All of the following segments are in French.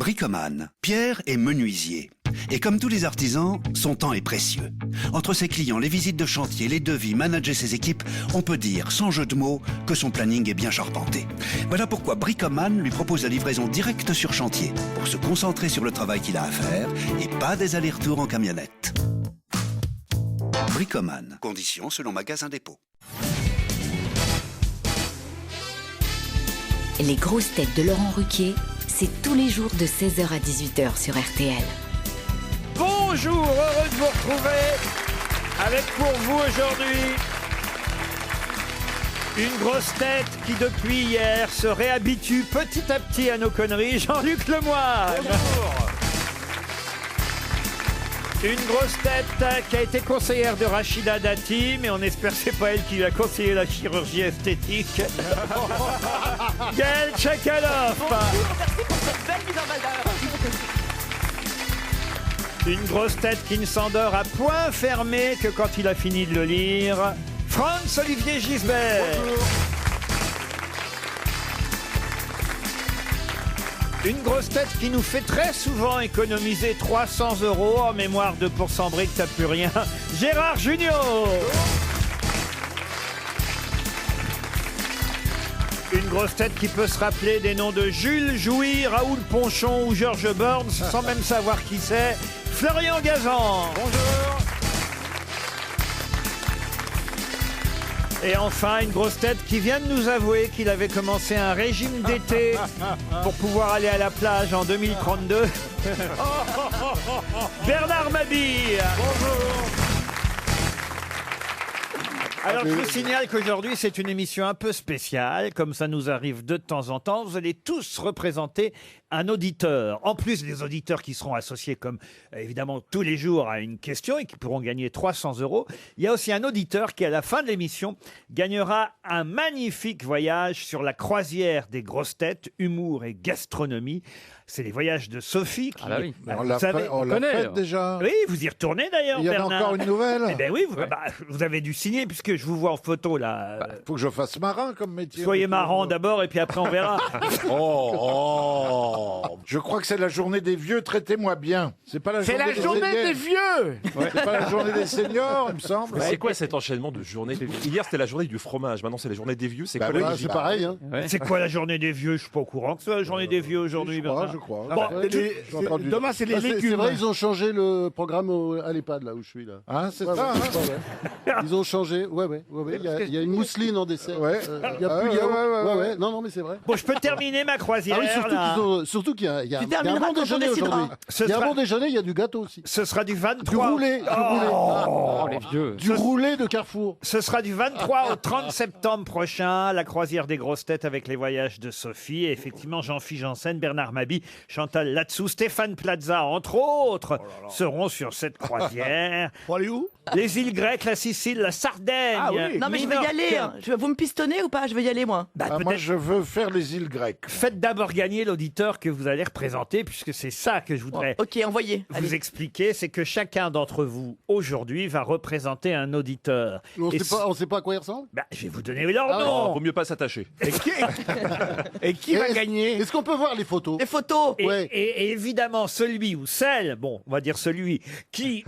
Bricoman. Pierre est menuisier. Et comme tous les artisans, son temps est précieux. Entre ses clients, les visites de chantier, les devis, manager ses équipes, on peut dire, sans jeu de mots, que son planning est bien charpenté. Voilà pourquoi Bricoman lui propose la livraison directe sur chantier, pour se concentrer sur le travail qu'il a à faire et pas des allers-retours en camionnette. Bricoman. Conditions selon Magasin Dépôt. Les grosses têtes de Laurent Ruquier, c'est tous les jours de 16h à 18h sur RTL. Bonjour, heureux de vous retrouver avec pour vous aujourd'hui une grosse tête qui depuis hier se réhabitue petit à petit à nos conneries, Jean-Luc Lemoyne. Bonjour. Une grosse tête qui a été conseillère de Rachida Dati, mais on espère que c'est pas elle qui lui a conseillé la chirurgie esthétique. Gaël Tchakaloff. Bonjour, merci pour cette belle mise en valeur. Une grosse tête qui ne s'endort à point fermé que quand il a fini de le lire, Franz-Olivier Gisbert. Bonjour. Une grosse tête qui nous fait très souvent économiser 300 € en mémoire de pour briques, t'as plus rien, Gérard Junior. Une grosse tête qui peut se rappeler des noms de Jules Jouy, Raoul Ponchon ou Georges Burns sans même savoir qui c'est, Florian Gazan. Bonjour. Et enfin, une grosse tête qui vient de nous avouer qu'il avait commencé un régime d'été pour pouvoir aller à la plage en 2032. Bernard Mabille. Bonjour. Alors, je vous signale qu'aujourd'hui, c'est une émission un peu spéciale. Comme ça nous arrive de temps en temps, vous allez tous représenter un auditeur. En plus des auditeurs qui seront associés, comme évidemment tous les jours, à une question et qui pourront gagner 300 €, il y a aussi un auditeur qui, à la fin de l'émission, gagnera un magnifique voyage sur la croisière des grosses têtes, humour et gastronomie. C'est les voyages de Sophie. Qui, oui. On l'a fait déjà. Oui, vous y retournez d'ailleurs, Il y en a Bernard. encore une nouvelle. Eh ben oui, vous avez dû signer puisque je vous vois en photo là. Faut que je fasse marin comme métier. Soyez marrant d'abord et puis après on verra. Je crois que c'est la journée des vieux, traitez-moi bien. C'est pas la C'est la journée des vieux. C'est pas la journée des seniors, il me semble. Mais c'est quoi cet enchaînement de journées? Hier c'était la journée du fromage, maintenant c'est la journée des vieux. C'est quoi voilà, la c'est pareil. Hein. C'est quoi la journée des vieux? Je suis pas au courant que c'est la journée des vieux aujourd'hui. Je crois. Demain c'est les légumes. C'est vrai, ils ont changé le programme à l'EHPAD, là où je suis. Là. Hein, c'est Ouais, ça. ouais, hein. ouais. Ils ont changé. Ouais. Il y a une mousseline en dessert. Ouais. Il y a plus de yaourt. ouais. Non, mais c'est vrai. Bon, je peux terminer ma croisière. Ah oui, là. surtout qu'il y a un termineras bon quand on déjeuner décidera. aujourd'hui. Ce Il y a un sera- bon déjeuner, il y a du gâteau aussi. Ce sera du 23. Du roulé. Oh les vieux. Du roulé de Carrefour. Ce sera du 23 au 30 septembre prochain, la croisière des grosses têtes avec les voyages de Sophie. Et effectivement, Jean-Philippe Janssen, Bernard Mabille, Chantal Latsou, Stéphane Plaza, entre autres, seront sur cette croisière. Pour aller où? Les îles grecques, la Sicile, la Sardaigne. Ah oui. Non, mais je vais y aller. Hein. Vous me pistonnez ou pas? Je vais y aller, moi. Peut-être Moi, je veux faire les îles grecques. faites d'abord gagner l'auditeur que vous allez représenter, puisque c'est ça que je voudrais Ok, envoyez. vous Allez. expliquer. C'est que chacun d'entre vous, aujourd'hui, va représenter un auditeur. On Et sait pas à quoi il ressemble. je vais vous donner leur Ah nom. Vaut mieux pas s'attacher. Et qui va gagner? Est-ce qu'on peut voir les photos? Les photos. Et, Ouais. et évidemment, celui ou celle, bon, on va dire celui qui,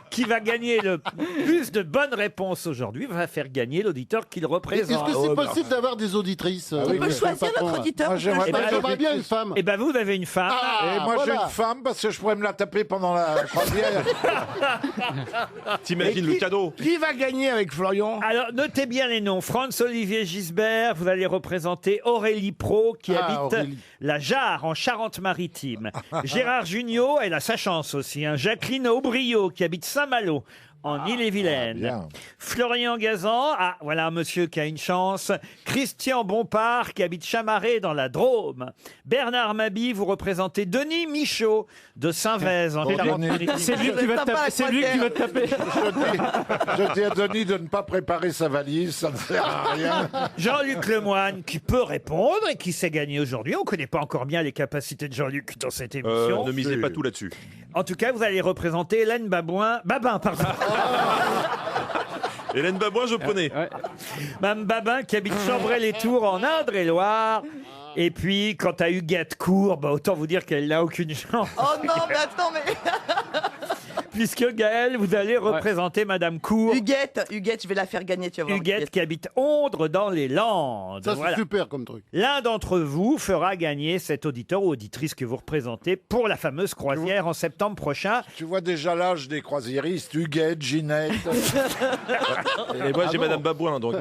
qui va gagner le plus de bonnes réponses aujourd'hui va faire gagner l'auditeur qu'il Est-ce représente. que c'est possible d'avoir des auditrices? oui, On peut mais choisir notre auditeur. Moi, j'aimerais Eh ben, J'aimerais bien une femme. Et ben vous avez une femme. Et moi, j'ai voilà. une femme parce que je pourrais me la taper pendant la croisière. T'imagines le cadeau? Qui va gagner avec Florian? Alors, notez bien les noms. Franz-Olivier Gisbert, vous allez représenter Aurélie Pro, qui habite Aurélie. la Jarre, en Charente-Maritime. Gérard Jugnot, elle a sa chance aussi. Hein. Jacqueline Aubrio, qui habite Saint-Malo, en Ille-et-Vilaine. bien. Florian Gazan, voilà un monsieur qui a une chance. Christian Bompard, qui habite Chamaré, dans la Drôme. Bernard Mabille, vous représentez Denis Michaud, de Saint-Vez, en Charente-Maritime. C'est lui qui va te taper. C'est lui qui va te taper. Je dis à Denis de ne pas préparer sa valise, ça ne sert à rien. Jean-Luc Lemoyne, qui peut répondre et qui s'est gagné aujourd'hui. On ne connaît pas encore bien les capacités de Jean-Luc dans cette émission. Ne misez pas tout là-dessus. En tout cas, vous allez représenter Hélène Babin, pardon. Hélène Babouin, je prenais. Mme Babin qui habite Chambray-les-Tours en Indre-et-Loire. Et puis, quant à Huguette Cour, autant vous dire qu'elle n'a aucune chance. Oh non, mais attends, mais. Puisque Gaël, vous allez représenter Madame Cour. Huguette, je vais la faire gagner, tu vas voir. Huguette qui habite Ondre dans les Landes. Ça, c'est super comme truc. L'un d'entre vous fera gagner cet auditeur ou auditrice que vous représentez pour la fameuse croisière en septembre prochain. Tu vois déjà l'âge des croisiéristes, Huguette, Ginette. Et moi, j'ai Madame Babouin, donc.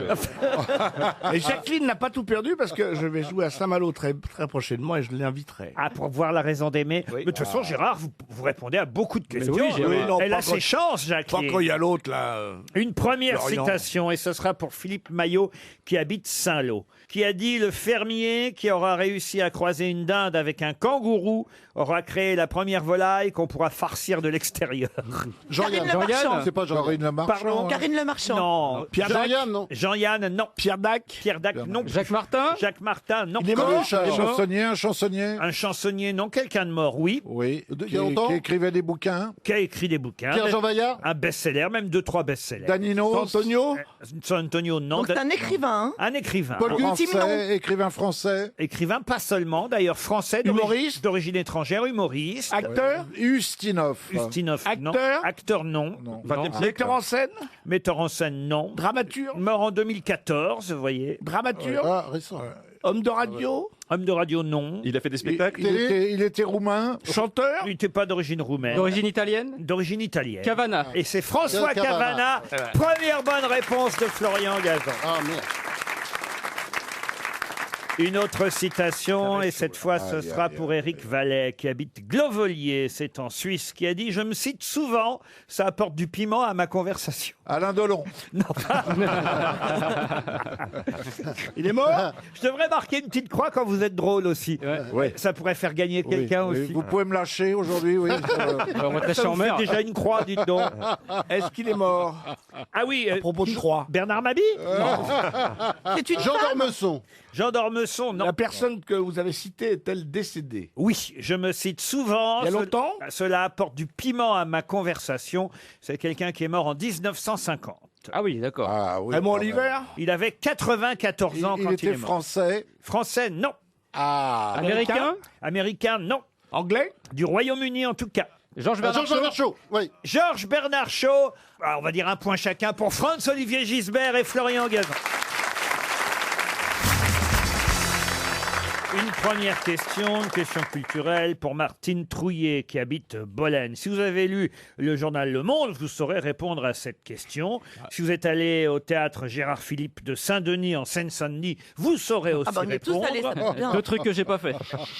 Et Jacqueline n'a pas tout perdu parce que je vais jouer à Saint-Malo très, très prochainement et je l'inviterai. Ah, pour voir la raison d'aimer. Oui. Mais de toute façon, Gérard, vous répondez à beaucoup de questions. oui, Gérard. Oui, non, Elle pas a quand- ses chances, Pas Jacqueline. quand il y a l'autre, là. Une première Florian. citation, et ce sera pour Philippe Maillot, qui habite Saint-Lô, qui a dit « Le fermier qui aura réussi à croiser une dinde avec un kangourou aura créé la première volaille qu'on pourra farcir de l'extérieur. Karine Le Marchand. C'est pas Jean-Yann. Corinne Le Marchand. Pardon. Karine Le » Marchand. Non. Pierre Dac. Jean-Yann, non. Jean-Yann, non. Pierre Dac. Pierre Dac, non. Jacques Martin. Jacques Martin, non. Il est mort. Un chansonnier, un chansonnier. Un chansonnier, non. Quelqu'un de mort, oui. Oui. Il y a longtemps. Qui écrivait des bouquins. Qui a écrit des bouquins. Pierre-Jean Vaillard. Un best-seller, même 2-3 best-sellers. Danino. Antonio. San Antonio, non. Donc c'est un écrivain. Hein. Un écrivain. Paul Gu. Français, écrivain français. Écrivain, pas seulement, d'ailleurs français, Humoriste. d'origine étrangère, humoriste. Acteur. Ustinov. Ustinov, non. Acteur. Acteur, non. Non. Metteur en scène. Metteur en scène, non. Dramaturge. Mort en 2014, vous voyez. Dramaturge. Ah, récent. Homme de radio. Homme de radio, non. Il a fait des spectacles. Il était roumain. Chanteur. Il n'était pas d'origine roumaine. D'origine italienne. D'origine italienne. Cavana. Et c'est François Cavana. Cavana. Première bonne réponse de Florian Gazan. Ah, merde. Une autre citation, et cette fois ce sera pour Éric Vallet, qui habite Glovelier, c'est en Suisse, qui a dit « Je me cite souvent, ça apporte du piment à ma conversation. Alain Delon. » Il est mort. Je devrais marquer une petite croix quand vous êtes drôle aussi. Oui. Ça pourrait faire gagner quelqu'un Oui, aussi. vous pouvez me lâcher aujourd'hui, oui. On va te lâcher Ça en vous fait mer. déjà une croix, dites donc. Est-ce qu'il est mort? Ah oui, À propos de croix. Bernard Mabie C'est une Jean femme. d'Ormesson. Jean d'Ormesson, non. La personne que vous avez citée est-elle décédée? Oui, je me cite souvent. Il y a longtemps? Cela apporte du piment à ma conversation. C'est quelqu'un qui est mort en 1950. Ah oui, d'accord. Ah oui. Raymond quand même. Oliver. Il avait 94 ans Il quand il était est mort. français. Français, non. Ah. Américain. Américain, non. Anglais. Du Royaume-Uni, en tout cas. Georges Bernard Georges Shaw. Bernard Shaw. Oui. Georges Bernard Shaw. Ah, on va dire un point chacun pour Franz-Olivier Gisbert et Florian Gazan. Une première question, une question culturelle pour Martine Trouillet qui habite Bolène. Si vous avez lu le journal Le Monde, vous saurez répondre à cette question. Si vous êtes allé au théâtre Gérard Philippe de Saint-Denis en Seine-Saint-Denis, vous saurez aussi Ah bah on y est tous répondre. allés, ça tombe bien. Deux trucs que j'ai pas fait.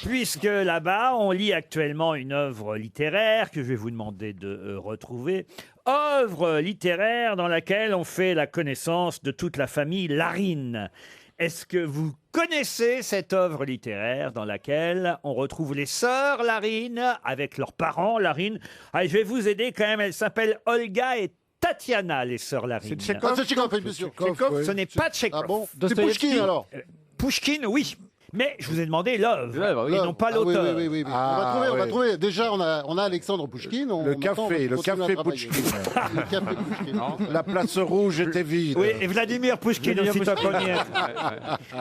Puisque là-bas, on lit actuellement une œuvre littéraire que je vais vous demander de retrouver. Œuvre littéraire dans laquelle on fait la connaissance de toute la famille Larine. Est-ce que vous connaissez cette œuvre littéraire dans laquelle on retrouve les sœurs Larine avec leurs parents Larine? Ah, je vais vous aider quand même, elles s'appellent Olga et Tatiana, les sœurs Larine. C'est Ah, c'est Tchekhov, bien sûr. Ce n'est pas Tchekhov. Ah bon C'est Dostoïevski. Pouchkine alors. Pouchkine, oui. Mais je vous ai demandé l'œuvre, L'œuvre, oui. et non pas Ah, oui, l'auteur. oui. Ah, on va oui. trouver. Déjà, on a Alexandre Pouchkine. Le café Pouchkine. Le café Pouchkine. La place rouge était vide. Oui, et Vladimir Pouchkine aussi, tant qu'on y est. Ouais.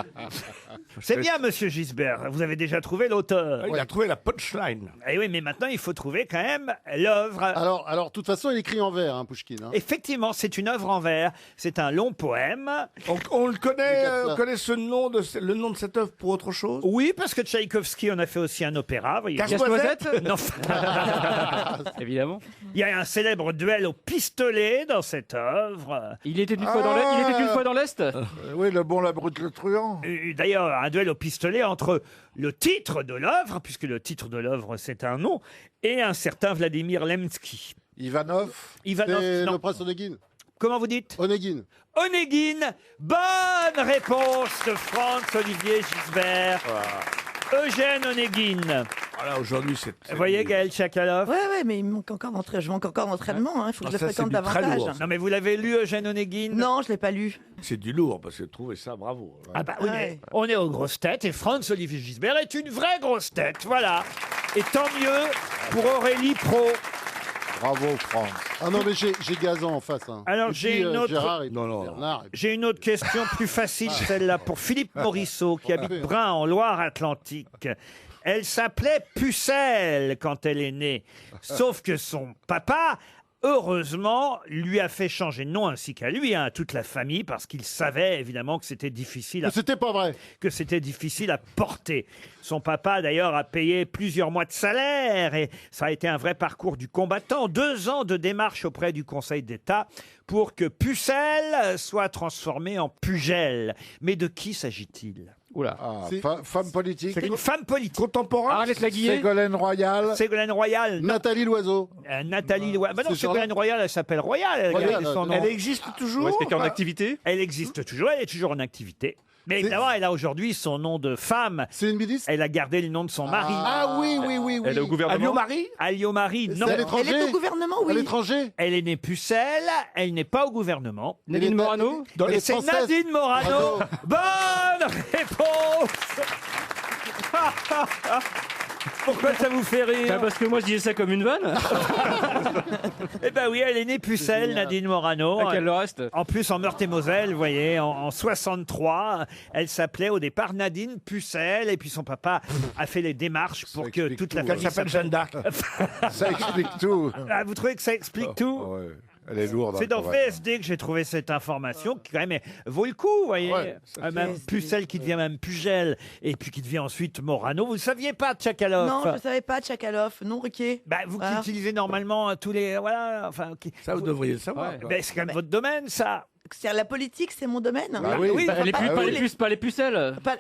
C'est bien, monsieur Gisbert. Vous avez déjà trouvé l'auteur. Il a trouvé la punchline. Eh oui, mais maintenant, il faut trouver quand même l'œuvre. Alors, de toute façon, il écrit en vers, hein, Pouchkine. Hein. Effectivement, c'est une œuvre en vers. C'est un long poème. On le connaît, Regarde ça. on connaît le nom de cette œuvre pour autre chose. Oui, parce que Tchaïkovski en a fait aussi un opéra. Voyez. Casse-noisette. Non. Évidemment. Il y a un célèbre duel au pistolet dans cette œuvre. Il était une fois dans l'Est. Il était une fois dans l'Est. Oui, le bon, la brute, le truand. D'ailleurs, un duel au pistolet entre le titre de l'œuvre, puisque le titre de l'œuvre c'est un nom, et un certain Vladimir Lemsky. Ivanov. Ivanov, C'est non. le prince Onegin. Comment vous dites? Onegin. Onegin. Bonne réponse de Franz-Olivier Gisbert. Eugène Onegin. Voilà, aujourd'hui, c'est. Vous voyez Gaël Chakalov? Ouais, mais il me manque encore d'entraînement. Je manque encore d'entraînement. Il faut que je Ah, ça, le fréquente c'est du très davantage. lourd. Non mais vous l'avez lu Eugène Onegin? Non, je l'ai pas lu. C'est du lourd parce que trouver ça, bravo. Ah bah oui, Ouais. mais on est aux grosses têtes et Franz-Olivier Gisbert est une vraie grosse tête, voilà. Et tant mieux pour Aurélie Pro. Bravo, France. Ah non, mais j'ai Gazan en face. Hein. Alors, Et j'ai puis, une autre- Gérard et puis Non, non. Bernard. J'ai une autre question plus facile, celle-là, pour Philippe Morisseau, qui habite Brin, en Loire-Atlantique. Elle s'appelait Pucelle quand elle est née. Sauf que son papa, heureusement, lui a fait changer de nom, ainsi qu'à lui, à toute la famille, parce qu'il savait évidemment que c'était difficile Mais c'était pas vrai. à porter. Son papa, d'ailleurs, a payé plusieurs mois de salaire et ça a été un vrai parcours du combattant. 2 ans de démarche auprès du Conseil d'État pour que Pucelle soit transformée en Pugel. Mais de qui s'agit-il? Oula. Ah, C'est- femme politique. C'est une femme politique. Contemporain. Arlette Laguillet. Ségolène Royal. Ségolène Royal. Non. Nathalie Loiseau. Nathalie Loiseau. Bah non, C'est Ségolène ça. Royal, elle s'appelle Royal. Elle, a Royal, gardé son nom. Elle existe toujours. Est-ce qu'elle est en activité? Elle existe toujours, elle est toujours en activité. Mais évidemment, elle a aujourd'hui son nom de femme. C'est une ministre. Elle a gardé le nom de son mari. Ah oui, oui, oui, oui. Elle est au gouvernement. Allio-Marie. Alio-Marie, non. C'est à Elle l'étranger. est au gouvernement, À oui. l'étranger. Elle est née Pucelle, elle n'est pas au gouvernement. Nadine Morano. Dans Et les c'est Françaises. Nadine Morano. Bravo. Bonne réponse. Pourquoi ça vous fait Bah, rire? parce que moi je disais ça comme une vanne. Eh ben oui, elle est née Pucelle, Nadine Morano. À quel le reste? En plus, en Meurthe-et-Moselle, vous voyez, en 63, elle s'appelait au départ Nadine Pucelle, et puis son papa a fait les démarches pour que explique toute la tout, famille Elle s'appelle Jeanne d'Arc. Ça explique tout. Ah, vous trouvez que ça explique tout? Ouais, elle est lourde. C'est dans quand même. VSD que j'ai trouvé cette information qui, quand même, vaut le coup, vous voyez. Ouais, Même Pucelle qui devient même Pugel, et puis qui devient ensuite Morano. Vous ne saviez pas, Tchakalov? Non, je ne savais pas, Tchakalov. Non, Ruquier. Bah, vous qui Voilà. utilisez normalement tous les... Voilà, enfin... Ça, vous devriez le savoir. Ouais. quoi. Ben, c'est quand même votre domaine, ça. C'est-à-dire, la politique, c'est mon domaine. Bah oui. Pas les, pas pu- tous pas les les- puces, pas les pucelles. Pas...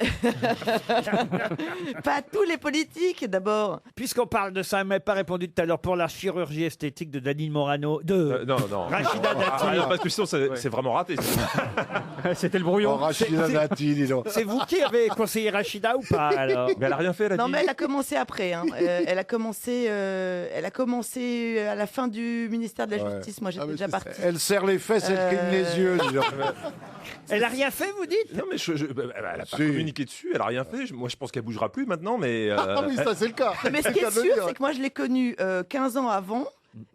pas tous les politiques, d'abord. Puisqu'on parle de ça, elle m'a pas répondu tout à l'heure pour la chirurgie esthétique de Nadine Morano, de Non, non. Rachida Dati. Ah, parce que sinon, c'est vraiment raté. C'était le Oh, brouillon. Rachida Dati, dis donc. C'est vous qui avez conseillé Rachida ou pas alors? Mais elle a rien fait, elle a Non, dit. mais elle a commencé après. Hein. Elle a commencé à la fin du ministère de la Ouais. Justice. Moi, j'étais Ah, mais déjà c'est- partie. Elle serre les fesses, elle cligne les yeux, dis donc. Elle a rien fait, vous dites? Non, mais elle a pas Si. communiqué dessus, elle a rien fait. Moi, je pense qu'elle bougera plus maintenant, mais. Ah oui, ça c'est le cas. Mais ce qui est sûr, c'est que moi, je l'ai connue 15 ans avant.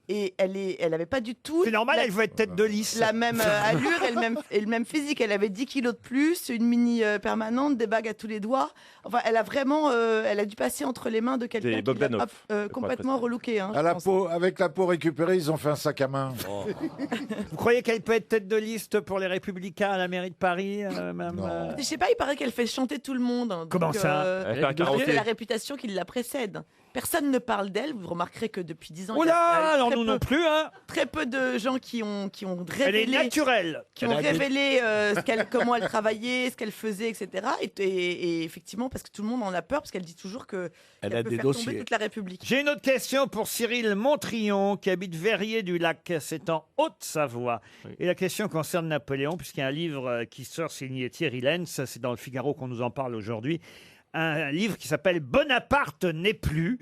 Et elle avait pas du tout C'est normal, elle veut être tête de lisse. la même allure et le même physique. Elle avait 10 kilos de plus, une mini permanente, des bagues à tous les doigts. Enfin, elle a vraiment, elle a dû passer entre les mains de quelqu'un Des qui l'a Bogdanov, complètement relooké. Hein, À je la pense. peau, avec la peau récupérée, ils ont fait un sac à main. Vous croyez qu'elle peut être tête de liste pour les Républicains à la mairie de Paris même, Non. Je sais pas, il paraît qu'elle fait chanter tout le monde. hein. Comment ça Elle fait un C'est karaoké. la réputation qui la précède. Personne ne parle d'elle. Vous remarquerez que depuis 10 ans, Oh il y a là, alors très nous peu- non plus, hein. très peu de gens qui ont Elle est révélé, naturelle. comment elle travaillait, ce qu'elle faisait, etc. Et effectivement, parce que tout le monde en a peur, parce qu'elle dit toujours que Elle qu'elle a peut des faire dossiers. tomber toute la République. J'ai une autre question pour Cyril Montrion, qui habite Verrier-du-Lac, c'est en Haute-Savoie. Et la question concerne Napoléon, puisqu'il y a un livre qui sort signé Thierry Lenz, c'est dans le Figaro qu'on nous en parle aujourd'hui, un livre qui s'appelle Bonaparte n'est plus.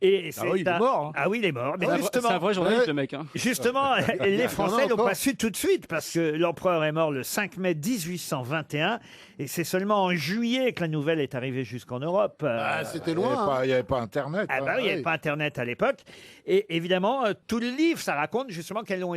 Et c'est oui, il est mort, hein. Ah oui, il est mort. Mais C'est un justement, vrai journaliste, le mec. Hein. Justement, les Français l'ont encore. pas su tout de suite parce que l'empereur est mort le 5 mai 1821 et c'est seulement en juillet que la nouvelle est arrivée jusqu'en Europe. Ah, c'était Il n'y loin. hein. avait pas Internet. Ah hein. bah oui, il n'y avait oui. pas Internet à l'époque. Et évidemment, tout le livre, ça raconte justement quelles ont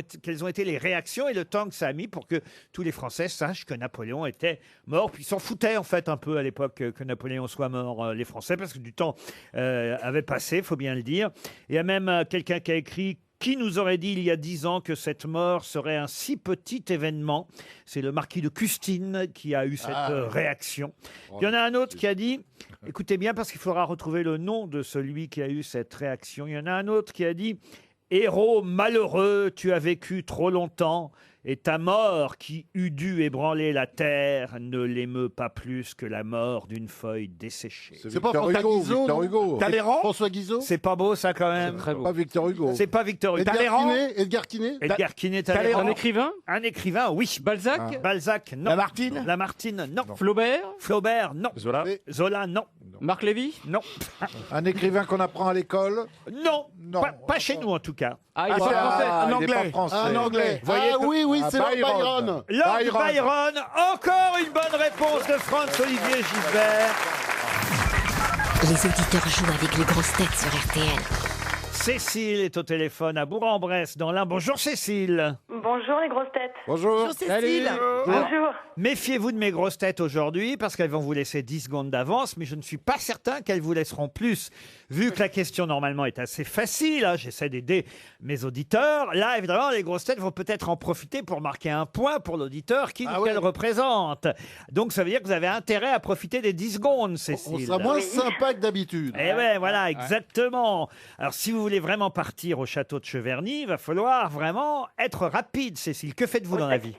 été les réactions et le temps que ça a mis pour que tous les Français sachent que Napoléon était mort. Puis ils s'en foutaient en fait un peu à l'époque que Napoléon soit mort, les Français, parce que du temps avait passé, faut bien le dire. Il y a même quelqu'un qui a écrit « Qui nous aurait dit il y a 10 ans que cette mort serait un si petit événement ?» C'est le marquis de Custine qui a eu cette réaction. Il y en a un autre qui a dit, écoutez bien parce qu'il faudra retrouver le nom de celui qui a eu cette réaction. Il y en a un autre qui a dit « Héros malheureux, tu as vécu trop longtemps. Et ta mort qui eût dû ébranler la terre ne l'émeut pas plus que la mort d'une feuille desséchée. » C'est pas Victor François Hugo. Guizot, Victor non Hugo. Talleyrand. François Guizot. C'est pas beau ça quand même. Très beau. Pas Victor Hugo. C'est pas Victor Hugo. Edgar Talleyrand. Quinet. Edgar Quinet. Edgar Quinet, Un Talleyrand. écrivain. Un écrivain, oui. Balzac. Balzac, non. Lamartine. Lamartine, non. Flaubert. Flaubert, non. Zola. Zola, non. Marc Lévy. Non. Un écrivain qu'on apprend à l'école. Non. Non. Pas chez nous en tout cas. Ah, il est Ah, pas c'est français. un il est anglais. pas français. Un anglais. Voyez Ah que- oui, oui, Ah, c'est Lord Byron. Byron. Lord Byron. Byron. Encore une bonne réponse de Franz-Olivier Gisbert. Les auditeurs jouent avec les grosses têtes sur RTL. Cécile est au téléphone à Bourg-en-Bresse dans l'Ain. Bonjour Cécile. Bonjour les grosses têtes. Bonjour. Bonjour Cécile. Bonjour. Méfiez-vous de mes grosses têtes aujourd'hui parce qu'elles vont vous laisser 10 secondes d'avance, mais je ne suis pas certain qu'elles vous laisseront plus. Vu que la question normalement est assez facile, hein, j'essaie d'aider mes auditeurs. Là, évidemment, les grosses têtes vont peut-être en profiter pour marquer un point pour l'auditeur qu'elle représente. Donc ça veut dire que vous avez intérêt à profiter des 10 secondes, Cécile. On sera moins sympa que d'habitude. Eh ouais, voilà, exactement. Alors, si vous voulez vraiment partir au château de Cheverny, il va falloir vraiment être rapide, Cécile. Que faites-vous dans la vie?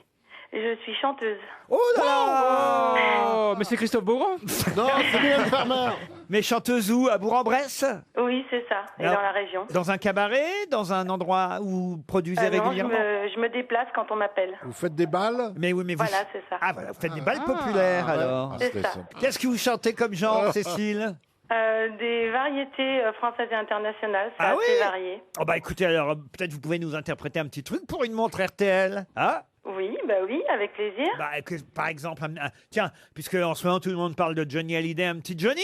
Je suis chanteuse. Oh là là! Oh, mais c'est Christophe Beaugrand. Non, c'est Mylène Farmer. Mais chanteuse où? À Bourg-en-Bresse? Oui, c'est ça. Et Alors, dans la région. Dans un cabaret? Dans un endroit où vous produisez Non, régulièrement? je me déplace quand on m'appelle. Vous faites des balles? Mais oui, mais vous... Voilà, c'est ça. Ah, voilà, vous faites des balles populaires, alors. C'est c'était ça. ça. Qu'est-ce que vous chantez comme genre, Cécile? Des variétés françaises et internationales, c'est Ah assez oui? varié. Oh bah écoutez, alors peut-être vous pouvez nous interpréter un petit truc pour une montre RTL. Ah? Oui, avec plaisir. Bah, par exemple, tiens, puisque en ce moment tout le monde parle de Johnny Hallyday, un petit Johnny?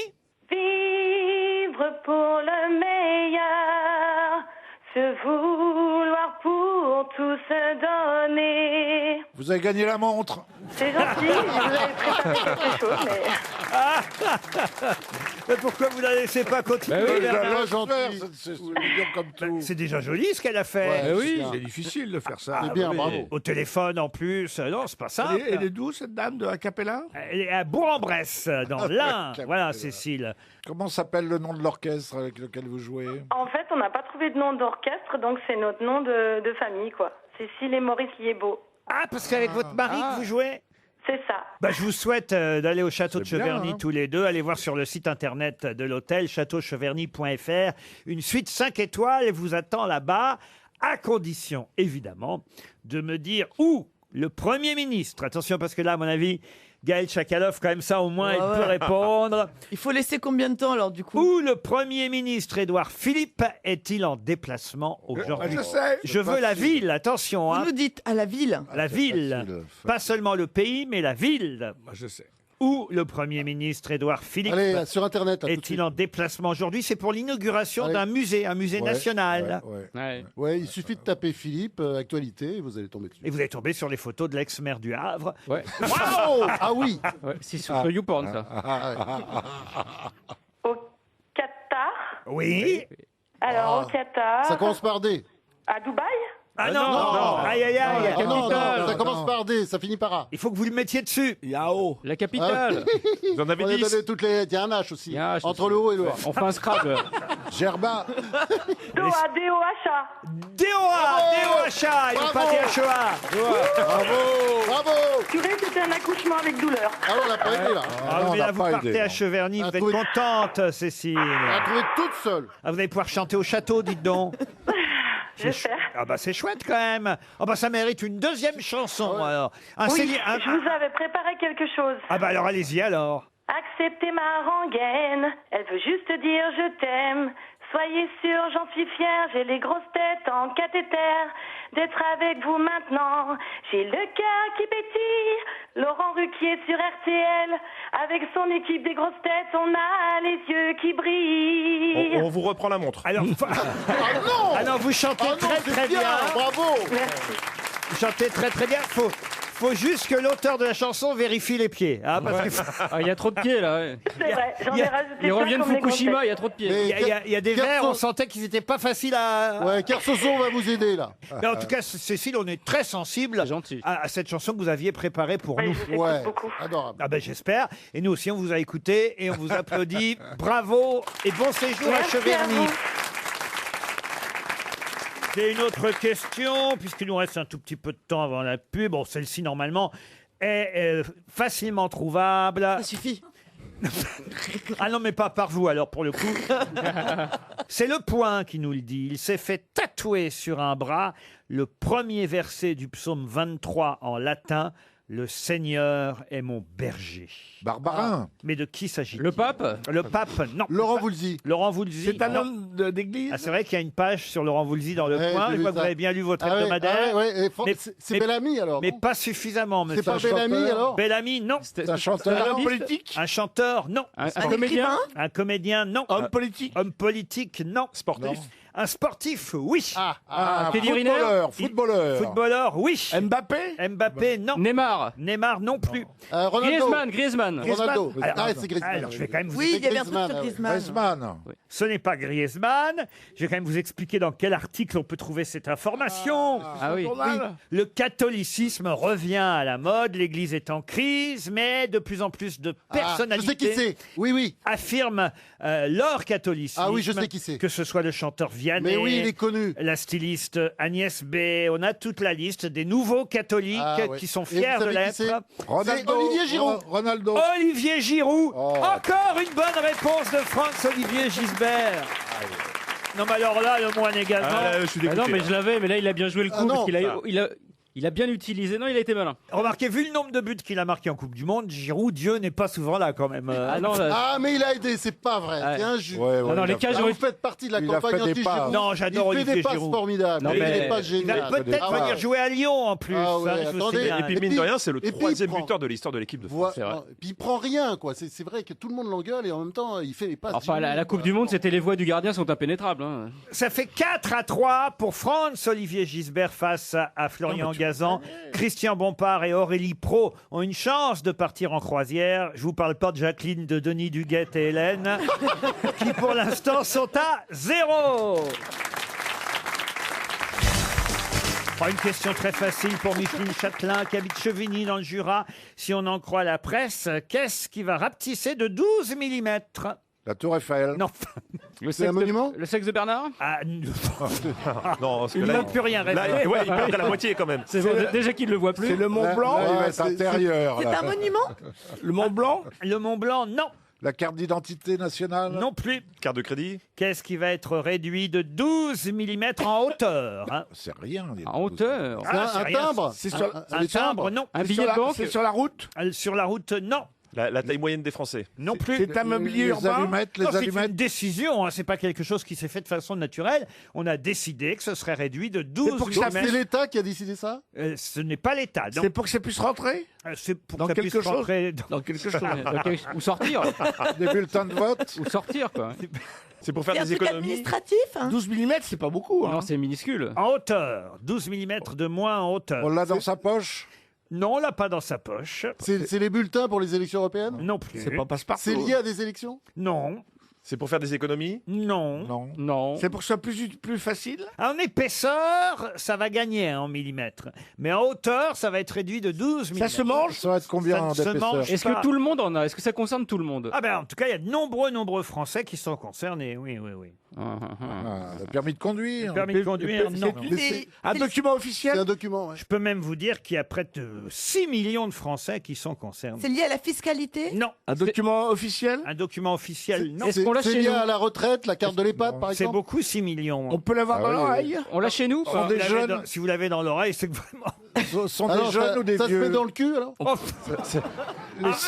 Vivre pour le meilleur, se vouloir pour tout se donner. Vous avez gagné la montre. C'est gentil, je vous avais préparé quelque chose, mais... Mais pourquoi vous la laissez pas continuer, Bah oui, Bernard? C'est mignon comme tout. C'est déjà joli ce qu'elle a fait. Ouais, oui, c'est c'est difficile de faire ça. C'est bien, bravo. Au téléphone en plus. Non, c'est pas simple. Elle est d'où cette dame de Acapella? Elle est à Bourg-en-Bresse, dans l'Ain. Voilà, Cécile. Comment s'appelle le nom de l'orchestre avec lequel vous jouez? En fait, on n'a pas trouvé de nom d'orchestre, donc c'est notre nom de famille, quoi. Cécile et Maurice Liébeau. Ah, parce qu'avec votre mari que vous jouez? C'est ça. Bah, je vous souhaite d'aller au château de C'est bien, Cheverny hein. tous les deux. Allez voir sur le site internet de l'hôtel, châteaucheverny.fr. Une suite 5 étoiles vous attend là-bas, à condition, évidemment, de me dire où le Premier ministre, attention parce que là, à mon avis, Gaël Chakalov, quand même ça, au moins, il peut répondre. Il faut laisser combien de temps alors du coup? Où le Premier ministre Édouard Philippe est-il en déplacement aujourd'hui? Je sais. Je veux la ville, attention, Vous hein. nous dites à la ville. La ville. facile. Pas seulement le pays, mais la ville. Moi, je sais. Où le Premier ministre Édouard Philippe Allez, sur Internet. Là, tout de suite. est-il en déplacement aujourd'hui? C'est pour l'inauguration Allez. d'un musée, un musée Ouais, national. ouais. Ouais. Ouais, il suffit de taper Philippe, actualité, et vous allez tomber dessus. Et vous allez tomber sur les photos de l'ex-maire du Havre. Ouais. Waouh! Ah oui! Ouais, c'est sur YouPorn, ça. Au Qatar. Oui. Alors, au Qatar. Ça commence par D. À Dubaï. Ah non. Aïe, aïe, aïe. Ah non, capitale. non, ça commence par D, ça finit par A. Il faut que vous le mettiez dessus. Yao. La capitale. Vous en avez On a 10. donné toutes les... Il y a un H aussi. Il y a un H Entre aussi. le haut et le A. On fait un Scrabble. Gerba. Doha, D-O-H-A. DOA, et non pas DHEA. Bravo! Purée, c'était un accouchement avec douleur. Ah non, on l'a pas aidé, là. Ah, non, mais on là, n'a vous pas partez aidé, à non. Cheverny, vous Ah, êtes oui. contente, Cécile. On l'a trouvé toute seule. Ah, vous allez pouvoir chanter au château, dites donc. J'espère. Ah bah c'est chouette quand même. Ah bah ça mérite une deuxième chanson alors. Un Oui, Céline- un- je vous avais préparé quelque chose. Ah bah alors allez-y alors. Acceptez ma rengaine, elle veut juste dire je t'aime. Soyez sûrs, j'en suis fière, j'ai les grosses têtes en cathéter. D'être avec vous maintenant, j'ai le cœur qui pétille. Laurent Ruquier sur RTL, avec son équipe des grosses têtes, on a les yeux qui brillent. On vous reprend la montre. Alors, Ah non! alors vous chantez Ah non, très c'est très bien. Bravo! Merci. Vous chantez très très bien. Faut juste que l'auteur de la chanson vérifie les pieds. Hein, parce que Ah, il y a trop de pieds, là. Ouais. C'est vrai, j'en y a- ai rajouté Ils plein reviennent comme les grosses Fukushima, têtes. il y a trop de pieds. Mais il y a des vers, on sentait qu'ils n'étaient pas faciles à... Ouais, Kersozon va vous aider, là. Mais en tout cas, Cécile, on est très sensible C'est gentil. à cette chanson que vous aviez préparée pour Ouais, nous. je vous écoute Ouais, beaucoup. adorable. Ah ben j'espère. Et nous aussi, on vous a écouté et on vous applaudit. Bravo et bon séjour à Merci à Cheverny. vous. J'ai une autre question, puisqu'il nous reste un tout petit peu de temps avant la pub. Bon, celle-ci, normalement, est facilement trouvable. Ça suffit. Ah non, mais pas par vous, alors, pour le coup. C'est Le Point qui nous le dit. Il s'est fait tatouer sur un bras le premier verset du psaume 23 en latin. Le Seigneur est mon berger. Barbarin. Mais de qui s'agit-il? Le pape. Le pape, non. Laurent Voulzy. Laurent Voulzy. C'est un non. homme d'église. Ah, c'est vrai qu'il y a une page sur Laurent Voulzy dans Le Ouais, Point. j'ai Je vu vois que vous ça. avez bien lu votre Ah ouais, hebdomadaire. ouais, Mais- c'est mais- Bellamy, alors. Mais non? pas suffisamment, monsieur. C'est pas Bellamy, alors? Bellamy, non. C'est Un chanteur. un homme politique. Un chanteur, non. Un Un comédien. écrivain. Un comédien, non. Homme politique. Homme politique, non. Sportif. Un sportif, oui. Teddy Riner. Footballeur, oui. Mbappé. Mbappé, non. Neymar. Neymar, non plus. Ronaldo. Griezmann. Ronaldo. Alors, C'est Griezmann. alors, je vais quand même vous Oui, il y avait un truc Griezmann, sur ah ouais. Griezmann. Griezmann. Ce n'est pas Griezmann. Je vais quand même vous expliquer dans quel article on peut trouver cette information. Ah oui. Journal. Le catholicisme revient à la mode, l'Église est en crise, mais de plus en plus de Je sais qui personnalités c'est. Oui. affirment leur catholicisme. Ah oui, je sais qui c'est. Que ce soit le chanteur Vianney, Mais oui, il est connu. la styliste Agnès B. On a toute la liste des nouveaux catholiques Ouais. qui sont Et fiers vous de savez qui c'est l'être. C'est Olivier Giroud. Ronaldo. Olivier Giroud. Oh. Encore une bonne réponse de Franz-Olivier Gisbert. Non, mais alors là, le moine également. je suis Ah dégoûté. non, mais je l'avais, mais là, il a bien joué le coup. Ah non, parce qu'il il a bien utilisé. Non, il a été malin. Remarquez, vu le nombre de buts qu'il a marqué en Coupe du Monde, Giroud, Dieu n'est pas souvent là quand même. Ah non, là- Ah, mais il a aidé, c'est pas vrai. Ouais. C'est injuste. Ouais, Ah non, il les a cages Là, ont vous été- faites partie de la Il a campagne fait des passes. anti-Giroud. Non, j'adore Il fait Olivier des passes Giroud. formidables. Non, Il fait mais- des passes Il va géniales. peut-être Ah, venir ouais. jouer à Lyon en plus. Ah ouais, hein, je vous attendez. signale. Et puis, Et mine puis- de rien, c'est le et puis, il troisième prend- buteur de l'histoire de l'équipe de France. Voilà. C'est vrai. Puis il prend rien, quoi. C'est vrai que tout le monde l'engueule et en même temps, il fait les passes. Enfin, la Coupe du Monde, c'était les voies du gardien sont impénétrables. Hein. Ça fait 4-3 pour Franz-Olivier Gisbert face à Florian Gazan. Christian Bompard et Aurélie Pro ont une chance de partir en croisière. Je vous parle pas de Jacqueline, de Denis Duguette et Hélène, qui pour l'instant sont à 0. Une question très facile pour Micheline Châtelain qui habite Chevigny dans le Jura. Si on en croit la presse, qu'est-ce qui va rapetisser de 12 mm? La Tour Eiffel. Non. C'est un monument. Le sexe de Bernard. Ah, Non, parce que il là, n'a plus rien là, répété. ouais, il perdrait la moitié quand même. C'est bon, déjà qu'il ne le voit plus. C'est le Mont Blanc. Là, il va Ouais, être c'est- intérieur. C'est là. un monument Le Mont Blanc. Le Mont Blanc, non. La carte d'identité nationale. Non plus. Carte de crédit. Qu'est-ce qui va être réduit de 12 mm en hauteur hein? C'est rien. dis donc. En hauteur. Ah, c'est Un rien. timbre. C'est sur, Un timbre, non. Un billet de banque. c'est sur la route. Sur la route, non. La taille moyenne des Français. Non plus. C'est un mobilier Les urbain. allumettes, Non, les c'est allumettes. une décision, hein. C'est pas quelque chose qui s'est fait de façon naturelle. On a décidé que ce serait réduit de 12 pour que ça C'est mm. l'État qui a décidé ça. Ce n'est pas l'État, non. C'est pour que ça puisse rentrer C'est pour dans que ça puisse quelque chose. rentrer dans quelque chose. Ou sortir. Des bulletins de vote. Ou sortir, quoi. C'est pour faire C'est un des truc économies. administratif hein 12 mm, c'est pas beaucoup. Hein. Non, c'est minuscule. en hauteur. 12 mm de moins en hauteur. On l'a dans sa poche. Non, on l'a pas dans sa poche. C'est les bulletins pour les élections européennes. Non plus. C'est pas passe-partout. C'est lié à des élections. Non. C'est pour faire des économies. Non. Non. Non. C'est pour que ce soit plus facile. En épaisseur, ça va gagner hein, en millimètres. Mais en hauteur, ça va être réduit de 12 Ça millimètres. se mange. Ça va être combien Ça ne se d'épaisseur mange Est-ce pas. que tout le monde en a? Est-ce que ça concerne tout le monde? Ah ben, en tout cas, il y a de nombreux Français qui sont concernés. Oui. Le permis de conduire. Permis de conduire, non. C'est- Un document C'est officiel. un document. Ouais. Je peux même vous dire qu'il y a près de 6 millions de Français qui sont concernés. C'est lié à la fiscalité Non. Un document officiel. Un document officiel, non. Est-ce qu'on l'a C'est chez lié nous? à la retraite, la carte de l'EHPAD, par C'est exemple. beaucoup 6 millions. On peut l'avoir Ah dans oui, l'oreille. On l'a chez nous? Si vous des l'avez jeunes. dans- Si vous l'avez dans l'oreille, c'est que vraiment. Ce sont Ah des non, jeunes ou des ça se vieux met dans le cul alors. Oh,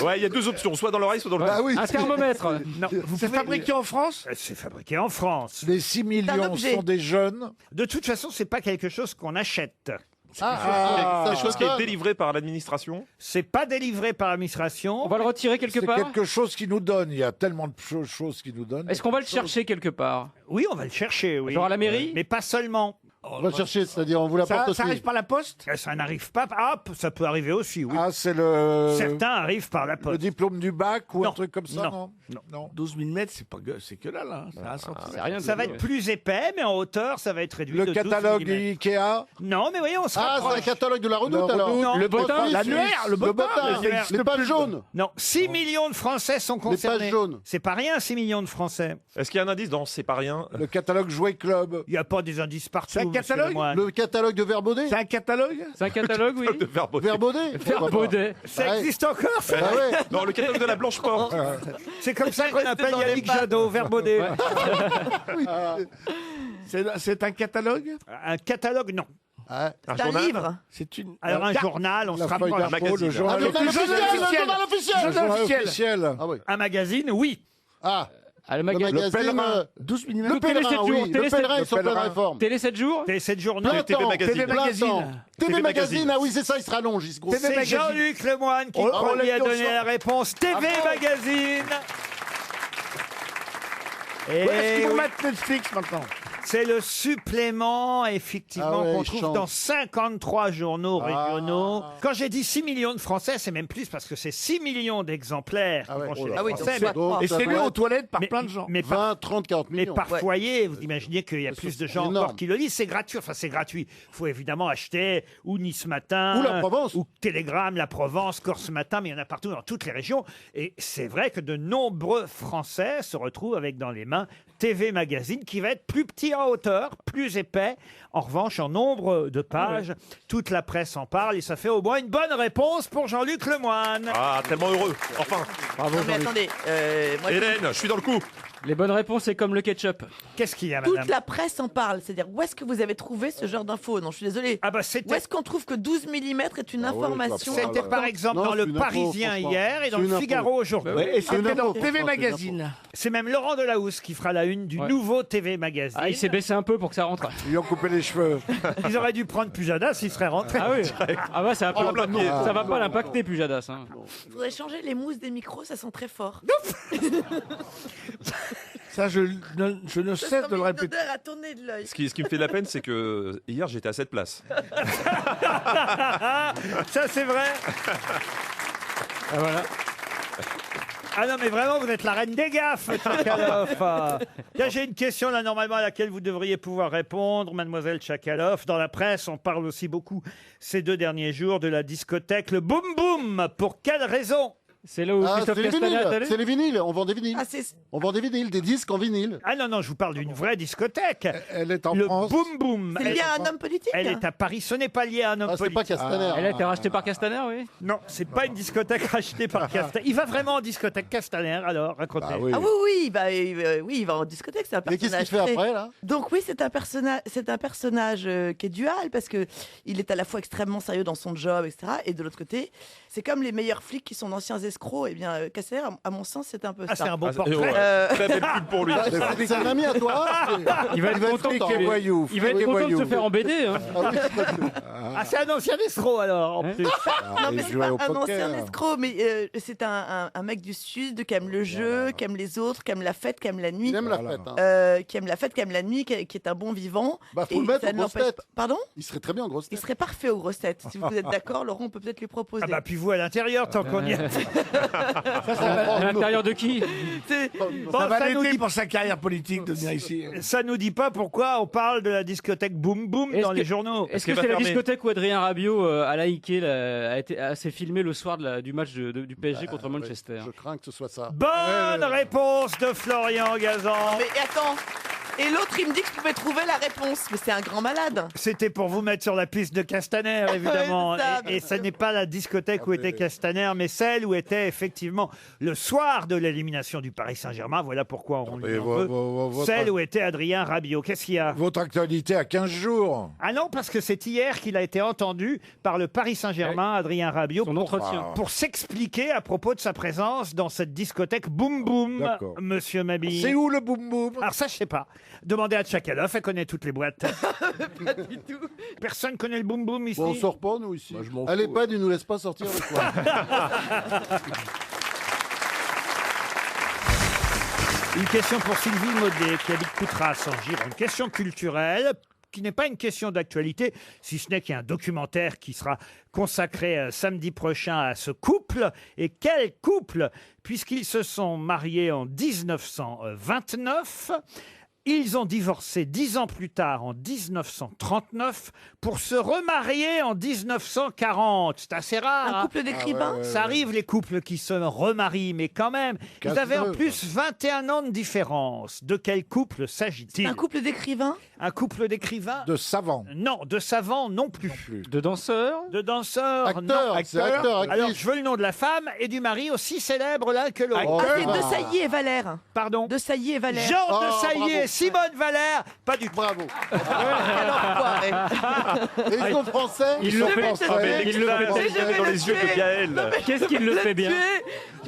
Ouais, il y a deux options, soit dans l'oreille, soit dans le. Ah oui. Un thermomètre. non, vous C'est pouvez- fabriqué en France. C'est fabriqué en France. Les 6 millions objet. sont des jeunes. De toute façon, c'est pas quelque chose qu'on achète. Ça Quelque chose qui est choque pas. délivré par l'administration. C'est pas délivré par l'administration. On va le retirer quelque C'est part? quelque chose qui nous donne. Il y a tellement de choses qui nous donnent. Est-ce qu'on va le chercher quelque part? Oui, on va le chercher, oui. Genre à la mairie? Mais pas seulement. On va chercher, c'est-à-dire on vous l'apporte Ça aussi. arrive par la poste. Ça n'arrive pas. Ah, ça peut arriver aussi, oui. Ah, c'est le Certains arrivent par la le poste. diplôme du bac ou Non. un truc comme ça, Non. non Non. 12 mm, c'est que là, là. C'est un centimètre. C'est rien. Ça va être plus épais, mais en hauteur, ça va être réduit de Le 12 catalogue millimètres. Ikea. Non, mais voyez, on se Ah, c'est un rapproche. catalogue de la Redoute Le alors. Redoute. Non. Le bottin? L'annuaire, le bottin. Le les pages jaunes. Non, 6 millions de Français sont pages concernés. jaunes. C'est pas rien, 6 millions de Français. Est-ce qu'il y a un indice dans C'est pas rien? Le catalogue Jouet Club. Il n'y a pas des indices partout. C'est un monsieur catalogue Lemoine. Le catalogue de Verbaudet. C'est un catalogue. C'est un catalogue, oui. De verbe. Verbaudet. Baudet. Ça Ouais. existe encore, ça Ah ouais. Non, le catalogue de la Blanche-Port. C'est comme ça qu'on appelle Yannick Jadot, Verbaudet. C'est un catalogue. Un catalogue, non. Ah, Un C'est un journal. livre C'est une. Alors un journal, on se la feuille rapproche. d'info, magazine. le journal Ah, le journal journal officiel, le officiel. journal officiel. Le journal officiel. Ah oui. Un magazine, oui. Ah, Ah, le le magazine. magazine. Pèlerin. 12 mm. Le Télé pèlerin, 7 jours, oui. Télé Le 7 pèlerin, ils sont plein de Pèlerin. réforme. Télé 7 jours? Et 7 journaux. Plein TV temps. Magazine. TV Plein Magazine. temps. TV TV Magazine, Magazine. ah oui, c'est ça, il se rallonge. Il se grossit. TV C'est Magazine. Jean-Luc Lemoine qui Oh, premier a on donné sent- la réponse. TV Ah, Magazine. Et Est-ce qu'ils vont oui. mettre Netflix maintenant? C'est le supplément, effectivement, Ah ouais, qu'on il trouve chante. dans 53 journaux régionaux. Quand j'ai dit 6 millions de Français, c'est même plus parce que c'est 6 millions d'exemplaires qui vont chez les Ah oui, donc Français. soit Mais- trois. Et ça c'est lu doit aux être toilettes par mais- plein de gens. mais par- 20, 30, 40 Mais millions. par Ouais. foyer, vous imaginez qu'il y a plus de gens énorme. encore qui le lisent. C'est gratuit. Enfin, c'est gratuit. Il faut évidemment acheter ou Nice Matin, Ou La Provence. ou Télégramme, La Provence, Corse Matin, mais il y en a partout dans toutes les régions. Et c'est vrai que de nombreux Français se retrouvent avec dans les mains TV Magazine, qui va être plus petit en hauteur, plus épais. En revanche, en nombre de pages, toute la presse en parle et ça fait au moins une bonne réponse pour Jean-Luc Lemoyne. Ah, tellement heureux. Enfin. Bravo, Non, mais Jean-Luc. attendez, moi, Hélène, je suis dans le coup. Les bonnes réponses, c'est comme le ketchup. Qu'est-ce qu'il y a, madame? toute la presse en parle. C'est-à-dire, où est-ce que vous avez trouvé ce genre d'infos? Non, je suis désolée. Ah bah Où c'était est-ce qu'on trouve que 12 mm est une Ah oui, information je vois pas. c'était par exemple Non, dans c'est le une info, Parisien franchement. hier et dans C'est le une info. Figaro aujourd'hui. Et C'est une c'était dans info, TV franchement, c'est une Magazine. C'est même Laurent Delahousse qui fera la une du Ouais. nouveau TV Magazine. Ah, il s'est baissé un peu pour que ça rentre. Ils lui ont coupé les cheveux. Ils auraient dû prendre Pujadas s'ils seraient rentrés. Ah oui. Ah bah ça va En pas, plein pied. ça va pas l'impacter, Pujadas. Hein. Il faudrait changer les mousses des micros, ça sent très fort. Ça, je ne Ça cesse sent de le une répéter. odeur à tourner de l'œil. Ce qui me fait de la peine, c'est que hier, j'étais à cette place. Ça, c'est vrai. Ah, voilà. Ah non, mais vraiment, vous êtes la reine des gaffes, Tchakaloff. Tiens, j'ai une question là, normalement, à laquelle vous devriez pouvoir répondre, mademoiselle Tchakaloff. Dans la presse, on parle aussi beaucoup ces 2 derniers jours de la discothèque Le Boom Boom. Pour quelle raison? C'est là où Ah, Christophe c'est les Castaner est vinyles. allé. C'est les vinyles. On vend des vinyles. Ah, c'est On vend des vinyles, des disques en vinyle. Ah non, non, je vous parle d'une vraie discothèque. Elle est en Le France. Boom Boom. lié à un homme politique. Elle est à Paris. Ce n'est pas lié à un homme Ah, c'est pas politique. Castaner. Elle a été rachetée par Castaner, oui. Non, c'est pas une discothèque rachetée par Castaner. Il va vraiment en discothèque Castaner, alors, racontez. Bah oui. Ah oui, oui, bah, oui, il va en discothèque, c'est un Mais qu'est-ce personnage. qu'il fait très- après, là? Donc oui, c'est un personnage qui est dual parce que il est à la fois extrêmement sérieux dans son job, etc. Et de l'autre côté, c'est comme les meilleurs flics qui sont d'anciens escrocs. Eh bien, Castaner, à mon sens, c'est un peu Ah, c'est ça. un bon Ah, portrait. ouais. La belle pub pour lui. C'est un ami à toi? Il va être content, flic de- et voyou. il va être Flic et content de se voyou. faire embêter. Hein. Ah oui, Ah, c'est un ancien escroc, alors, en Hein plus. Non, mais il c'est jouait pas au un poker. ancien escroc, mais c'est un mec du Sud qui aime le jeu, qui aime les autres, qui aime la fête, qui aime la nuit. il aime la fête. Hein. Qui aime la fête, qui aime la nuit, qui est un bon vivant. Bah, faut Et le mettre ça aux ne grosses l'empêche têtes. pas- Pardon? Il serait très bien en grosse Il tête. serait parfait aux grosses têtes. Si vous êtes d'accord, Laurent, on peut peut-être lui proposer. Ah bah, puis vous à l'intérieur, tant qu'on y est. À l'intérieur de qui? C'est- Bon, Ça va ça nous l'aider dit- pour sa carrière politique de venir ici. Ça nous dit pas pourquoi on parle de la discothèque Boom Boom Est-ce dans que- les journaux. Est-ce qu'elle que va c'est la fermer discothèque où Adrien Rabiot a liké, s'est filmé le soir du match du PSG contre Manchester? Je crains que ce soit ça. Bonne réponse de Florian Gazan. Mais attends. Et l'autre, il me dit que je pouvais trouver la réponse. Mais c'est un grand malade. C'était pour vous mettre sur la piste de Castaner, évidemment. Ouais, c'est ça, et bien ce n'est pas la discothèque où était Castaner, mais celle où était effectivement le soir de l'élimination du Paris Saint-Germain. Voilà pourquoi on Et lui en veut. votre, Celle où était Adrien Rabiot. Qu'est-ce qu'il y a? votre actualité à 15 jours. Ah non, parce que c'est hier qu'il a été entendu par le Paris Saint-Germain, Adrien Rabiot, Son entretien. pour s'expliquer à propos de sa présence dans cette discothèque Boom Boom, D'accord. monsieur Mabille. C'est où le boum boum? Alors ça, je sais pas. Demandez à Tchakaloff, elle connaît toutes les boîtes. Pas du tout. Personne connaît le Boom Boom ici. Bon, on sort pas, nous, ici. Moi, je m'en À fous. l'EHPAD, ils nous laissent pas sortir le soir. Une question pour Sylvie Maudet, qui habite Coutras en Gironde. Une question culturelle qui n'est pas une question d'actualité, si ce n'est qu'il y a un documentaire qui sera consacré samedi prochain à ce couple. Et quel couple, puisqu'ils se sont mariés en 1929. Ils ont divorcé 10 ans plus tard, en 1939, pour se remarier en 1940. C'est assez rare. Un hein. couple d'écrivains. Ça arrive, les couples qui se remarient, mais quand même. Ils avaient en 15-9. plus 21 ans de différence. De quel couple s'agit-il? Un couple d'écrivains. Un couple d'écrivains? De savants. Non, de savants non plus. De danseurs? De danseurs? non. Acteur, c'est acteur, Alors, actrice. je veux le nom de la femme et du mari aussi célèbre l'un que l'autre. Oh, Ah, c'est bah. De Sailly et Valère. Pardon? De Sailly et Valère. Jean Oh, de Sailly et bravo. Simone Valère. Pas du tout. Bravo. Quel enfoiré. Et ils sont français? Ils l'ont Je fait. vais te Ah, mais tuer. il le fait Je vais dans le les yeux de tuer. Gaël. Qu'est-ce qu'il le fait bien? Tuer.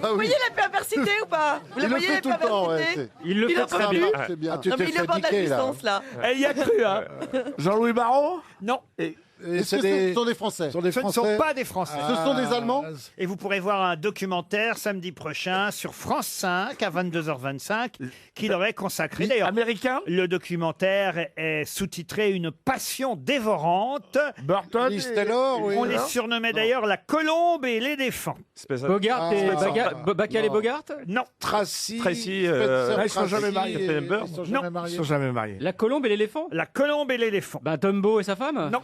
Ah Vous oui. voyez la perversité ou pas? Vous la Il le voyez fait la tout le temps, ouais. perversité? Il le Il fait en très peut bien. C'est bien. Ah, tu Non, mais t'es il est fait bord de la niquer, là. puissance, là. Elle y a cru, hein? Jean-Louis Baron? Non. Est-ce que ce sont des Français? Ce ne sont pas des Français. Ce sont des Allemands? Et vous pourrez voir un documentaire samedi prochain sur France 5 à 22h25 qui leur est consacré. D'ailleurs, Américain? le documentaire est sous-titré Une passion dévorante. Burton? Liz Taylor, oui. On les surnommait d'ailleurs la colombe et l'éléphant. Bogart et Bacall et Bogart? Non. Tracy. Ils sont jamais mariés. Ils sont jamais mariés. Ils sont jamais mariés. La colombe et l'éléphant? La colombe et l'éléphant. Bah Dumbo et sa femme? Non.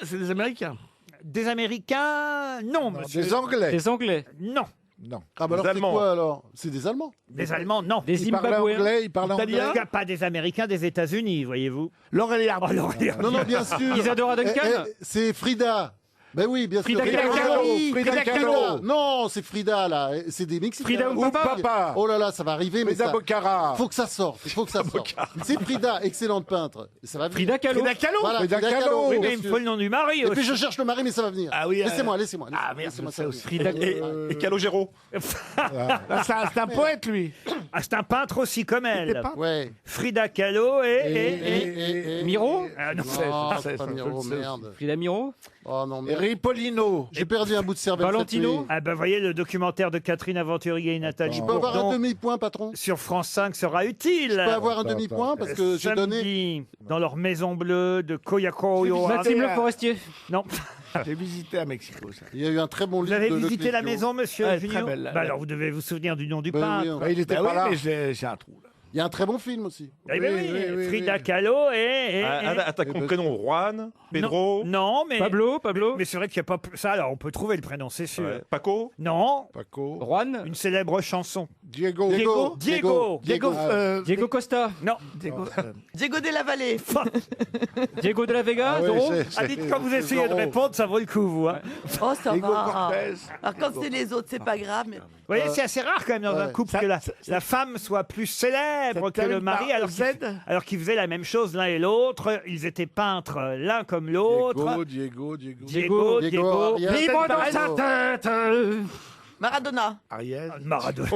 C'est des Américains. Des Américains? Non, monsieur. Des Anglais. Des Anglais? Non. Non. Ah bah alors c'est Allemands. quoi alors? C'est des Allemands? Des Allemands? Non. Des Ils parlaient Zimbabwéens? anglais, ils parlaient anglais. Il n'y a pas des Américains des États-Unis, voyez-vous. Laurel et Hardy. Oh, Laurel et Hardy. Non, non, bien sûr. Isadora Duncan? C'est Frida. Ben oui, bien sûr. Frida Kahlo. Frida Kahlo. Non, c'est Frida là. C'est des Mexicains. Frida Ou Papa. Oh là là, ça va arriver. Mais Frida ça... Bocara. Faut que ça sorte. Il faut que ça sorte. C'est Frida, excellente peintre. Ça va venir. Frida Kahlo? Frida Kahlo? Voilà, Frida Frida Kahlo. Kahlo. Oui, bien mais il me sûr. faut le nom du mari Et aussi. puis je cherche le mari, mais ça va venir. Ah oui, Laissez-moi. Ah merde, Laissez-moi ça aussi. Frida Et Calogero. C'est un poète, lui. Ah, c'est un peintre aussi comme elle. Ouais. Frida Kahlo et... Miro? Ah, non. Non, c'est c'est pas ça, Miro, je le sais merde. Frida Miro? Oh non, Et merde. Ripolino. J'ai perdu un bout de cervelle. Valentino? cette nuit. Ah ben voyez, le documentaire de Catherine Aventurier et Nathalie Je peux avoir un Bourdon demi-point, patron? sur France 5 sera utile. Je peux avoir un demi-point parce que j'ai donné. Samedi, dans leur maison bleue de Coyacoyo. Maxime Le Forestier? Non. J'ai visité à Mexico, ça. Il y a eu un très bon Vous livre. avez de visité la Leclerc. maison, monsieur Ouais, Junio très belle. Bah alors, vous devez vous souvenir du nom du Ben oui, peintre. on- Il était Bah pas oui, là. mais j'ai un trou, là. Il y a un très bon film aussi. Eh ben oui, Frida Kahlo et... T'as ton prénom Juan, Pedro, Non, mais... Pablo? Mais c'est vrai qu'il n'y a pas... Ça, alors, on peut trouver le prénom, c'est sûr. ouais, Paco. Non, Paco. Juan? une célèbre chanson. Diego. Diego Costa? Non. Diego de la Vallée. Diego de la Vega? Ah oui, Zorro? Ah, dites, quand vous essayez de répondre, ça vaut le coup, vous. Hein. Oh, ça Diego va. Cortez. Alors, quand c'est les autres, c'est pas grave. Mais... Vous voyez, c'est assez rare quand même dans un Ouais. couple que la femme soit plus célèbre que le mari, alors qu'ils faisaient la même chose l'un et l'autre. Ils étaient peintres l'un comme l'autre. Diego. Diego. Arias. Libre dans sa tête! Maradona. Ariel. Maradona.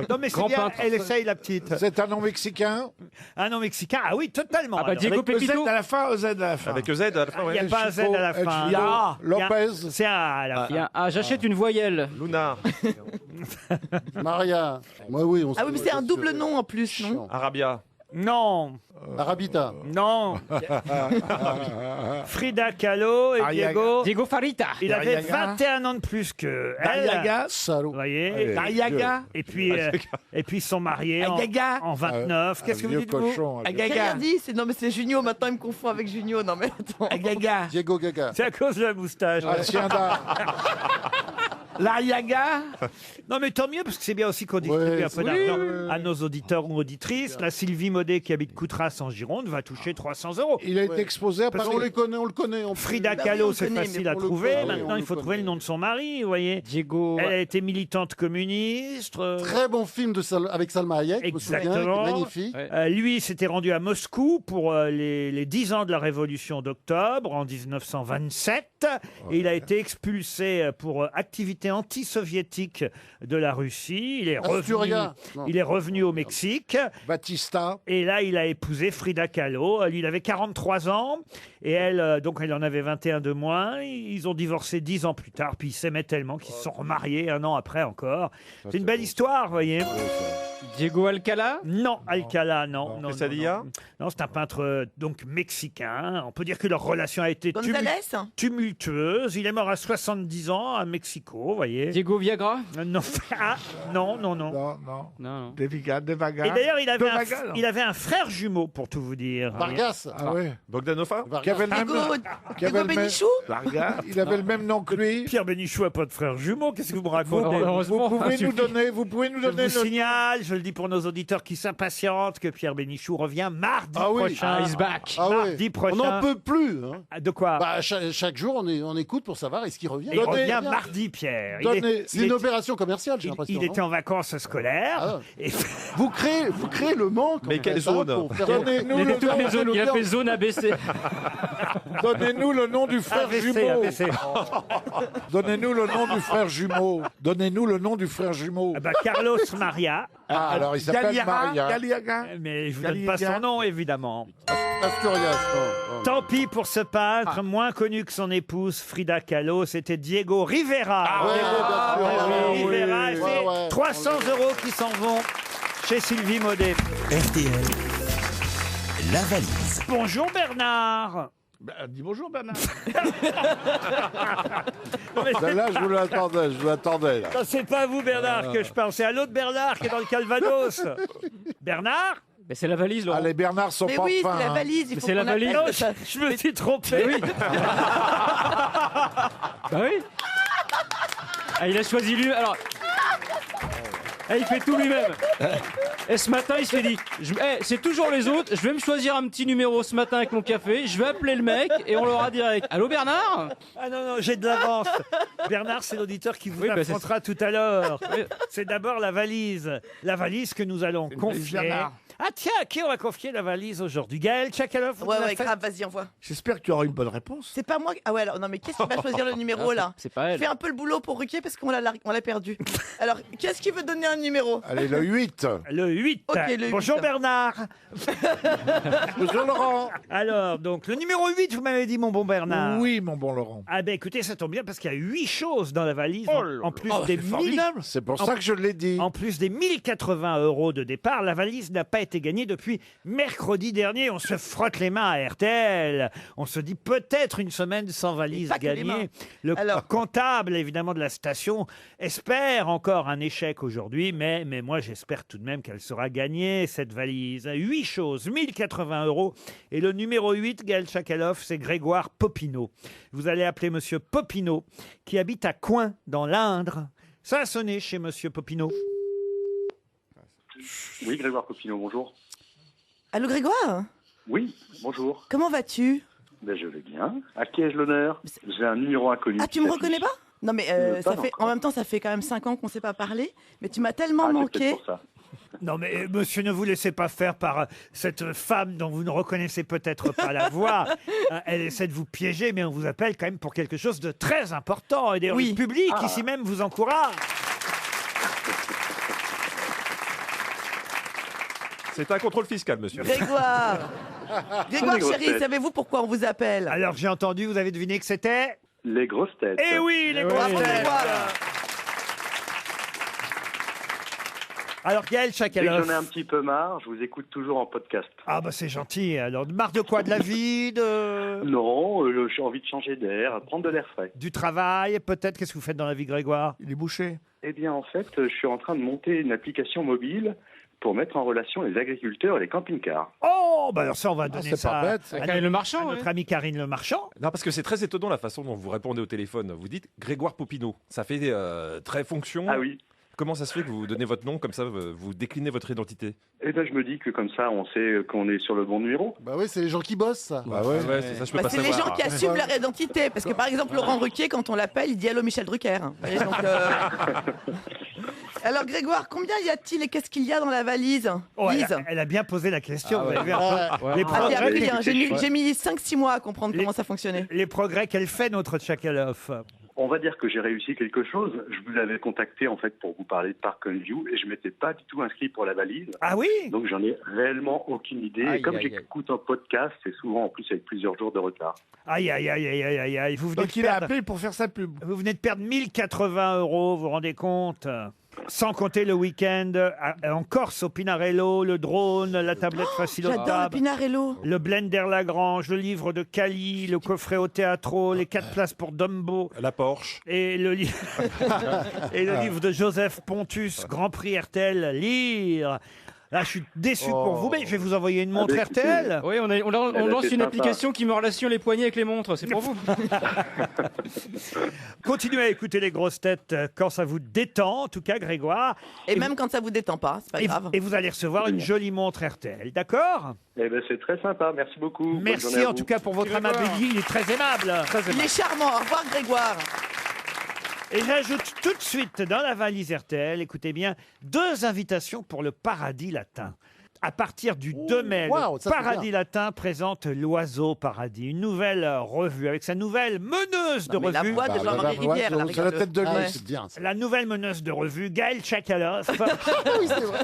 Non mais c'est Grand bien, peintre. elle essaye la petite. C'est un nom mexicain. Un nom mexicain, ah oui, totalement. Ah bah alors. Diego Avec EZ Pepito? à la fin, EZ à la fin. Avec EZ à la fin, Il n'y ouais. a pas un Z à la fin. Il y a A. Lopez. C'est un A à la fin. Il y a un j'achète une voyelle. Luna, Maria. Ouais, oui, on Ah oui, mais c'est un double nom en plus, non? Chiant. Arabia. Non, Arabita. non. Frida Kahlo et Ariaga. Diego. Diego Farita. Il avait Ariaga. 21 ans de plus que elle. Dariaga. Salaud. Vous voyez. Dariaga. Et puis ils sont mariés en, Agaga. en 29. Qu'est-ce que vous dites, vous cochon. J'ai rien Agaga. dit. Non, mais c'est Junio. Maintenant, il me confond avec Junio. Non, mais attends. Agaga. Diego Gaga. C'est à cause de la moustache. Hacienda. L'Ariaga. Non, mais tant mieux, parce que c'est bien aussi qu'on distribue Ouais, un peu oui, d'argent oui. à nos auditeurs ou auditrices. La Sylvie Modé, qui habite Coutras en Gironde, va toucher 300 euros. Il a été exposé à Parce Paris. qu'on les connaît, on le connaît. Frida Bah oui, Kahlo, on le c'est connaît, facile mais à on le trouver. connaît, Maintenant, on il le faut trouver connaît. le nom de son mari, vous voyez. Diego. Elle a été militante communiste. Très bon film avec Salma Hayek, je me souviens, Exactement. magnifique. Ouais. Lui s'était rendu à Moscou pour les 10 ans de la révolution d'octobre en 1927 et il a été expulsé pour activité anti-soviétique de la Russie. Asturia. Non. Il est revenu au Mexique Batista. et là il a épousé Frida Kahlo. Lui il avait 43 ans et elle donc elle en avait 21 de moins. Ils ont divorcé 10 ans plus tard puis ils s'aimaient tellement qu'ils se sont remariés un an après encore. C'est une belle histoire, vous voyez. Diego Alcala? Non, Alcala, non. Non, Quesadilla? non, c'est un peintre donc mexicain. On peut dire que leur relation a été González. tumultueuse. Il est mort à 70 ans à Mexico, vous voyez. Diego Viagra? Non, ah, non. Non. Non. Devaga. Et d'ailleurs, Devaga, non. il avait un frère jumeau, pour tout vous dire. Vargas. Ah ouais. Bogdanova. Qui avait le même, qui avait Diego le même- Benichou. Varga. il avait le même nom que lui. Pierre Bénichou n'a pas de frère jumeau. Qu'est-ce que vous me racontez Heureusement. Vous pouvez nous donner Je le... vous signale, je le dis pour nos auditeurs qui s'impatientent, que Pierre Bénichou revient mardi Ah oui. prochain. He's back. Ah ouais. Mardi prochain. On n'en peut plus. Hein. De quoi Bah, chaque jour, on écoute pour savoir est-ce qu'il revient. Et il Donnez- revient mardi, Pierre. C'est une opération commerciale, j'ai l'impression. Il était non en vacances scolaires. Ah. Et Vous créez le manque. Mais en quelle fait, hein, zone pour faire- Donnez-nous Il le était nom. fait zone- il a fait zone ABC. Donnez-nous le nom du frère AVC, jumeau. AVC. Donnez-nous le nom du frère jumeau. Donnez-nous le nom du frère jumeau. Ah bah, Carlos Maria. Ah, alors il s'appelle Maria. Galiaga. Mais je vous donne pas son nom, évidemment. Asturias. Tant pis pour ce peintre, moins connu que son épouse Frida Kahlo, c'était Diego Rivera. Diego Rivera, et c'est 300 € qui s'en vont chez Sylvie Maudet. RTL, la valise. Bonjour Bernard. Dis bonjour, Bernard. Celle-là, je vous l'attendais, là. Non, c'est pas à vous Bernard que je parle, c'est à l'autre Bernard qui est dans le Calvados. Bernard. Mais c'est la valise, Laurent. Ah, les Bernards sont Mais pas oui, fins, c'est la hein. valise. Il Mais faut c'est la qu'on appelle valise. ça. Je me suis trompé. Oui. Bah oui. Ah, il a choisi lui. Alors. Il fait tout lui-même. Et ce matin, il s'est dit, c'est toujours les autres, je vais me choisir un petit numéro ce matin avec mon café, je vais appeler le mec et on l'aura direct. Allô Bernard? Ah non, j'ai de l'avance. Bernard, c'est l'auditeur qui vous affrontera tout à l'heure. C'est d'abord la valise. La valise que nous allons confier. Bernard. Ah tiens, à qui on va confier la valise aujourd'hui? Gaël Tchakaloff? Ouais, grave, vas-y, envoie. J'espère que tu auras une bonne réponse. C'est pas moi. Ah ouais, alors, non, mais qu'est-ce qui va choisir le numéro là? C'est pas elle. Fais un peu le boulot pour Ruquier parce qu'on l'a perdu. Alors, qu'est-ce qui veut donner un numéro? Allez, le 8. Le 8. Ok, le 8. Bonjour Bernard. Bonjour Laurent. Alors, donc, le numéro 8, vous m'avez dit, mon bon Bernard. Oui, mon bon Laurent. Ah ben écoutez, ça tombe bien parce qu'il y a 8 choses dans la valise. En plus des C'est pour ça que je l'ai dit. En plus des 1080 € de départ, la valise n'a pas été gagnée depuis mercredi dernier. On se frotte les mains à RTL. On se dit peut-être une semaine sans valise Pas que les mains. gagnée. Le comptable, évidemment, de la station espère encore un échec aujourd'hui, mais moi, j'espère tout de même qu'elle sera gagnée, cette valise. 8 choses, 1080 €. Et le numéro 8, Gaël Tchakaloff, c'est Grégoire Popinot. Vous allez appeler Monsieur Popinot, qui habite à Coin, dans l'Indre. Ça a sonné chez Monsieur Popinot. Oui, Grégoire Popinot, bonjour. Allô Grégoire? Oui, bonjour. Comment vas-tu? Ben, je vais bien. À qui ai-je l'honneur? J'ai un numéro inconnu. Ah, tu me reconnais pas? Non, mais Pas ça fait, encore. en même temps, ça fait quand même 5 ans qu'on ne s'est pas parlé. Mais tu m'as tellement manqué. Pour ça. Non, mais monsieur, ne vous laissez pas faire par cette femme dont vous ne reconnaissez peut-être pas la voix. Elle essaie de vous piéger, mais on vous appelle quand même pour quelque chose de très important. Et d'ailleurs, le public, ici même, vous encourage. C'est un contrôle fiscal, monsieur. Grégoire Grégoire, chérie, savez-vous pourquoi on vous appelle? Alors, j'ai entendu, vous avez deviné que c'était Les grosses têtes. Eh oui, les grosses têtes. Alors, Gaël Dès que Tchakaloff. j'en ai un petit peu marre, je vous écoute toujours en podcast. Ah, bah c'est gentil. Alors, marre de quoi? De la vie, Non, j'ai envie de changer d'air, prendre de l'air frais. du travail, peut-être? Qu'est-ce que vous faites dans la vie, Grégoire? Il est bouché. Eh bien, en fait, je suis en train de monter une application mobile pour mettre en relation les agriculteurs et les camping-cars. Oh, bah alors ça, on va donner c'est ça pas bête, ça. à Karine Le Marchand, notre amie Karine Le Marchand. Non, parce que c'est très étonnant la façon dont vous répondez au téléphone. Vous dites Grégoire Popinot. Ça fait très fonction. Ah oui. Comment ça se fait que vous donnez votre nom comme ça, vous déclinez votre identité? Eh bien, je me dis que comme ça, on sait qu'on est sur le bon numéro. Bah oui, c'est les gens qui bossent, ça. Bah ouais. Ouais, c'est ça, je peux Bah, pas c'est les savoir. gens qui assument leur identité. Parce que par exemple, Laurent Ruquier, quand on l'appelle, il dit allô Michel Drucker. Vous voyez, donc, Alors Grégoire, combien y a-t-il et qu'est-ce qu'il y a dans la valise? Oh, Lise. elle a bien posé la question. vous avez vu un peu Ouais. les Ah, j'ai progrès, appris, hein. J'ai mis 5-6 mois à comprendre comment ça fonctionnait. les progrès qu'elle fait, notre Tchakaloff. On va dire que j'ai réussi quelque chose. Je vous avais contacté en fait pour vous parler de Park View et je m'étais pas du tout inscrit pour la valise. Ah oui? Donc j'en ai réellement aucune idée. Aïe, et comme aïe, j'écoute un podcast, c'est souvent en plus avec plusieurs jours de retard. Aïe, aïe, aïe, aïe, aïe, aïe, aïe. Vous venez, Donc de il a perdre, appelé pour faire sa pub. vous venez de perdre 1080 €, vous vous rendez compte? Sans compter le week-end en Corse au Pinarello, le drone, la tablette facile au J'adore le table, Pinarello. le blender Lagrange, le livre de Cali, le coffret au Teatro, les 4 places pour Dumbo. La Porsche. Et le, et le livre de Joseph Pontus, Grand Prix RTL, lire. Là, je suis déçu pour vous, mais je vais vous envoyer une montre bah, RTL. Oui, on ben, lance c'est une sympa. application qui me relationne les poignets avec les montres, c'est pour vous. Continuez à écouter les grosses têtes quand ça vous détend, en tout cas, Grégoire. Et même quand ça vous détend pas, c'est pas Et, grave. et vous allez recevoir une jolie montre RTL, d'accord? Eh ben c'est très sympa. Merci beaucoup. Bonne journée Merci à en vous. tout cas pour votre amabilité, il est très aimable. Il est charmant. Au revoir Grégoire. Et j'ajoute tout de suite dans la valise RTL, écoutez bien, 2 invitations pour le paradis latin. À partir du 2 mai, waouh, le ça, c'est Paradis bien. Latin présente l'Oiseau Paradis, une nouvelle revue avec sa nouvelle meneuse de Non, mais la revue. voix de Jean-Marie Rivière, la C'est la tête de Ah, lys. c'est bien. ça. La nouvelle meneuse de revue, Gaëlle Tchakaloff. Oui, c'est vrai.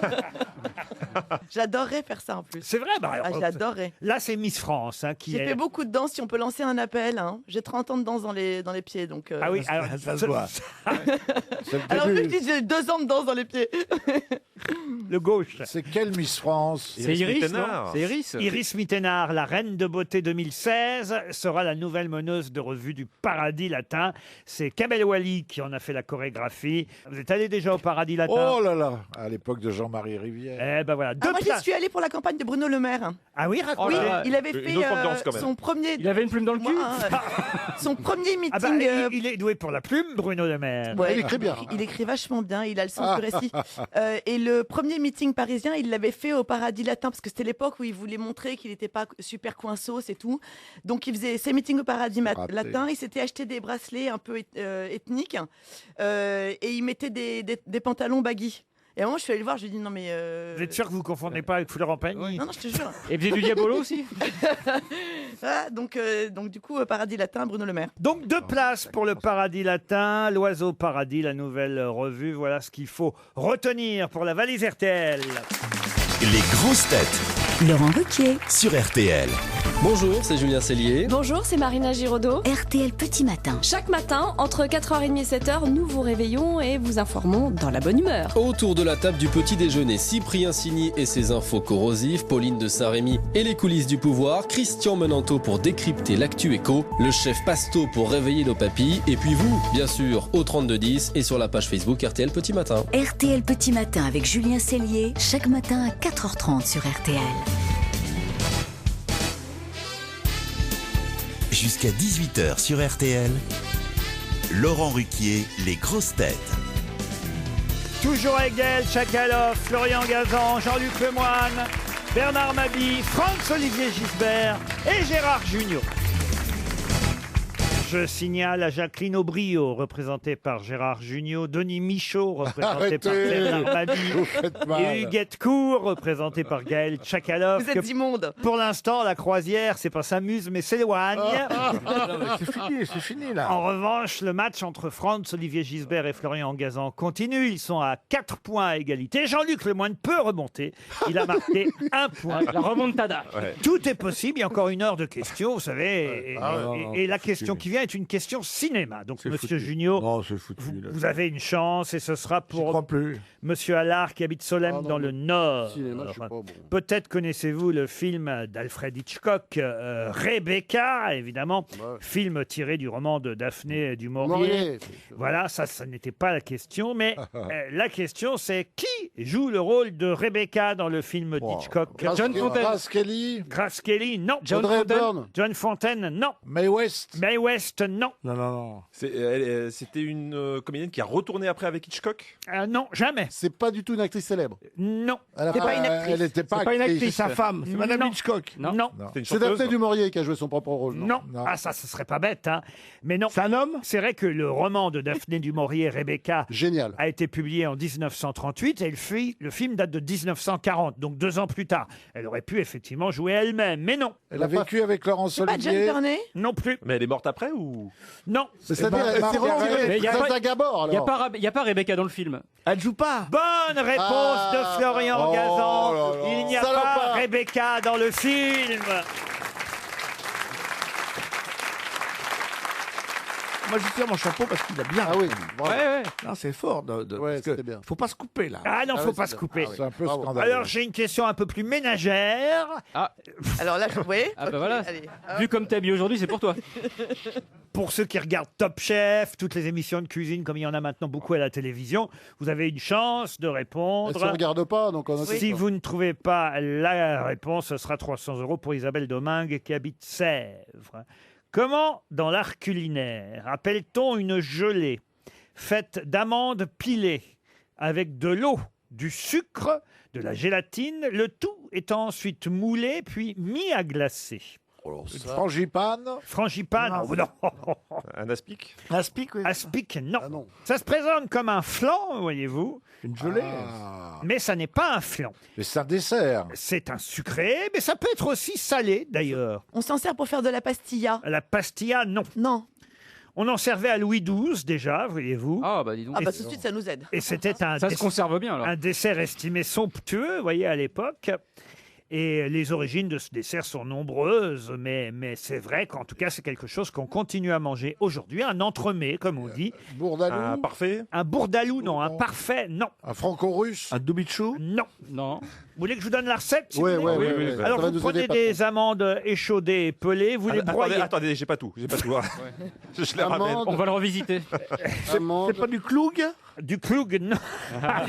J'adorerais faire ça en plus. C'est vrai, bah, alors, J'adorerais. là c'est Miss France hein, qui J'ai est. fait beaucoup de danse, si on peut lancer un appel. Hein. J'ai 30 ans de danse dans les pieds. Donc, Ah oui, alors, Ça se voit. C'est le Alors, début. je dis, j'ai 2 ans de danse dans les pieds. le gauche. C'est quelle Miss France? C'est Iris, non Mittenard. C'est Iris. Iris Mittenard, la reine de beauté 2016, sera la nouvelle meneuse de revue du Paradis Latin. C'est Kamel Wally qui en a fait la chorégraphie. Vous êtes allé déjà au Paradis Latin? Oh là là, à l'époque de Jean-Marie Rivière. Eh ben voilà, deux Moi, j'y places. suis allée pour la campagne de Bruno Le Maire. Ah oui, raconte. Oui, là là. il avait Une fait autre ambiance, quand même. son premier. Il avait une plume dans le cul. Son premier meeting. Ah bah, il est doué pour la plume, Bruno Le Maire. Ouais, Il écrit bien. Il écrit vachement bien, il a le sens du récit. Et le premier meeting parisien, il l'avait fait au Paradis Latin, parce que c'était l'époque où il voulait montrer qu'il n'était pas super coinsos et tout. Donc il faisait ses meetings au Paradis Raté. Latin, il s'était acheté des bracelets un peu ethniques, et il mettait des pantalons baggy. Et à un moment, je suis allée le voir, je lui ai dit non mais... Vous êtes sûr que vous ne confondez pas avec Florent Pagny? Non, non, je te jure. Et faisait du diabolo aussi. Ah, donc du coup, Paradis Latin, Bruno Le Maire. Donc 2 places pour le Paradis Latin, l'Oiseau Paradis, la nouvelle revue. Voilà ce qu'il faut retenir pour la valise RTL. Les grosses têtes Laurent Ruquier. sur RTL. Bonjour, c'est Julien Cellier. Bonjour, c'est Marina Giraudot. RTL Petit Matin. Chaque matin, entre 4h30 et 7h, nous vous réveillons et vous informons dans la bonne humeur. Autour de la table du petit déjeuner, Cyprien Signy et ses infos corrosives, Pauline de Saint-Rémy et les coulisses du pouvoir, Christian Menanto pour décrypter l'actu éco, le chef Pasto pour réveiller nos papilles, et puis vous, bien sûr, au 3210 et sur la page Facebook RTL Petit Matin. RTL Petit Matin avec Julien Cellier, chaque matin à 4h30 sur RTL. Jusqu'à 18h sur RTL. Laurent Ruquier, les grosses têtes. Toujours avec Gaël Tchakaloff, Florian Gazan, Jean-Luc Lemoyne, Bernard Mabie, Franz-Olivier Gisbert et Gérard Jugnot. Je signale à Jacqueline Aubrio, représentée par Gérard Jugnot, Denis Michaud, représenté par Arrêtez. Bernard Mabie, Vous faites mal. et Huguette Cour, représentée par Gaël Tchakaloff. Vous êtes immonde. Pour l'instant, la croisière, c'est pas s'amuse, mais s'éloigne. C'est fini là. En revanche, le match entre Franz-Olivier Gisbert et Florian Gazan continue. Ils sont à 4 points à égalité. Jean-Luc Lemoyne peut remonter. Il a marqué 1 point. La remontada. Tout est possible. Il y a encore 1 heure de questions, vous savez. Et la question qui vient est une question cinéma. Donc, Monsieur Junio, Non, c'est foutu. là. vous avez une chance et ce sera J'y crois pour plus. Monsieur Allard qui habite Solesmes Ah non, dans le Nord. Cinéma, je suis pas bon. Peut-être connaissez-vous le film d'Alfred Hitchcock, Rebecca, évidemment, Ouais. film tiré du roman de Daphné du Maurier. Maurier. Voilà, ça n'était pas la question, mais la question c'est qui joue le rôle de Rebecca dans le film d'Hitchcock? John Fontaine. Grace Kelly, Grace Kelly, non. John Audrey Fontaine. Hepburn. John Fontaine, non. Mae West. Mae West, non. Non, non, non. C'était une comédienne qui a retourné après avec Hitchcock. Non, jamais. C'est pas du tout une actrice célèbre. Non. Elle C'est pas une actrice. Elle n'était pas C'est pas une actrice, actrice. sa femme. C'est Madame Non. Hitchcock. Non. C'était une C'est chanteuse. Daphné du Maurier qui a joué son propre rôle. Non. Non. Ah, ça, ce serait pas bête, hein. Mais non. C'est un homme. C'est vrai que le roman de Daphné du Maurier, Rebecca, Génial. a été publié en 1938 et le film date de 1940, donc 2 ans plus tard. Elle aurait pu effectivement jouer elle-même, mais non. Elle a vécu avec Laurence C'est pas John Olivier. Turney. Non plus. Mais elle est morte après ou Non. C'est-à-dire, Margaret. elle s'est retirée. Mais y a Zaza pas- Gabor, Il n'y alors. a pas Rebecca dans le film. Elle joue pas. Bonne réponse Ah. de Florian Oh Gazan. là là. Il n'y a Salopard. pas Rebecca dans le film. Moi, je tire mon chapeau parce qu'il a bien. Ah oui, répondu. bravo. Ouais. Non, c'est fort. Ouais, parce que c'était bien. faut pas se couper là. Ah non, Ah faut oui, pas c'est se bien. couper. Ah oui. C'est un peu Bravo. scandaleux. Alors j'ai une question un peu plus ménagère. Alors là, oui. Ah bah voilà. Allez. Vu comme t'es habillé aujourd'hui, c'est pour toi. Pour ceux qui regardent Top Chef, toutes les émissions de cuisine, comme il y en a maintenant beaucoup à la télévision, vous avez une chance de Elle répondre. se regarde pas, donc on a Si vous ne trouvez pas la réponse, ce sera 300 € pour Isabelle Domingue qui habite Sèvres. Comment, dans l'art culinaire, appelle-t-on une gelée faite d'amandes pilées avec de l'eau, du sucre, de la gélatine, le tout étant ensuite moulé puis mis à glacer? Une frangipane. Frangipane, non. Un aspic. Aspic, oui. Aspic, non. Ça se présente comme un flan, voyez-vous. Une gelée. Mais ça n'est pas un flan. Mais c'est un dessert. C'est un sucré, mais ça peut être aussi salé, d'ailleurs. On s'en sert pour faire de la pastilla. La pastilla, non. Non. On en servait à Louis XII, déjà, voyez-vous. Ah, bah dis donc. Ah bah tout de suite, ça nous aide. Et c'était un, Ça se conserve bien, alors. un dessert estimé somptueux, vous voyez, à l'époque. Et les origines de ce dessert sont nombreuses, mais c'est vrai qu'en tout cas, c'est quelque chose qu'on continue à manger aujourd'hui. Un entremets, comme on dit. Bourdalou. Un parfait. Un bourdalou, non. Un parfait, non. Un franco-russe. Un doubichou. Non. Non. Vous voulez que je vous donne la recette si Ouais, vous voulez ouais, Oui, ouais, oui. ouais. Alors, Ça va vous nous prenez aider, pas des amandes échaudées et pelées, vous les broyez. Attendez, j'ai pas tout. hein. Je les ramène. Amande. On va le revisiter. Amande. C'est pas du cloug? Du cloug, non. Ah,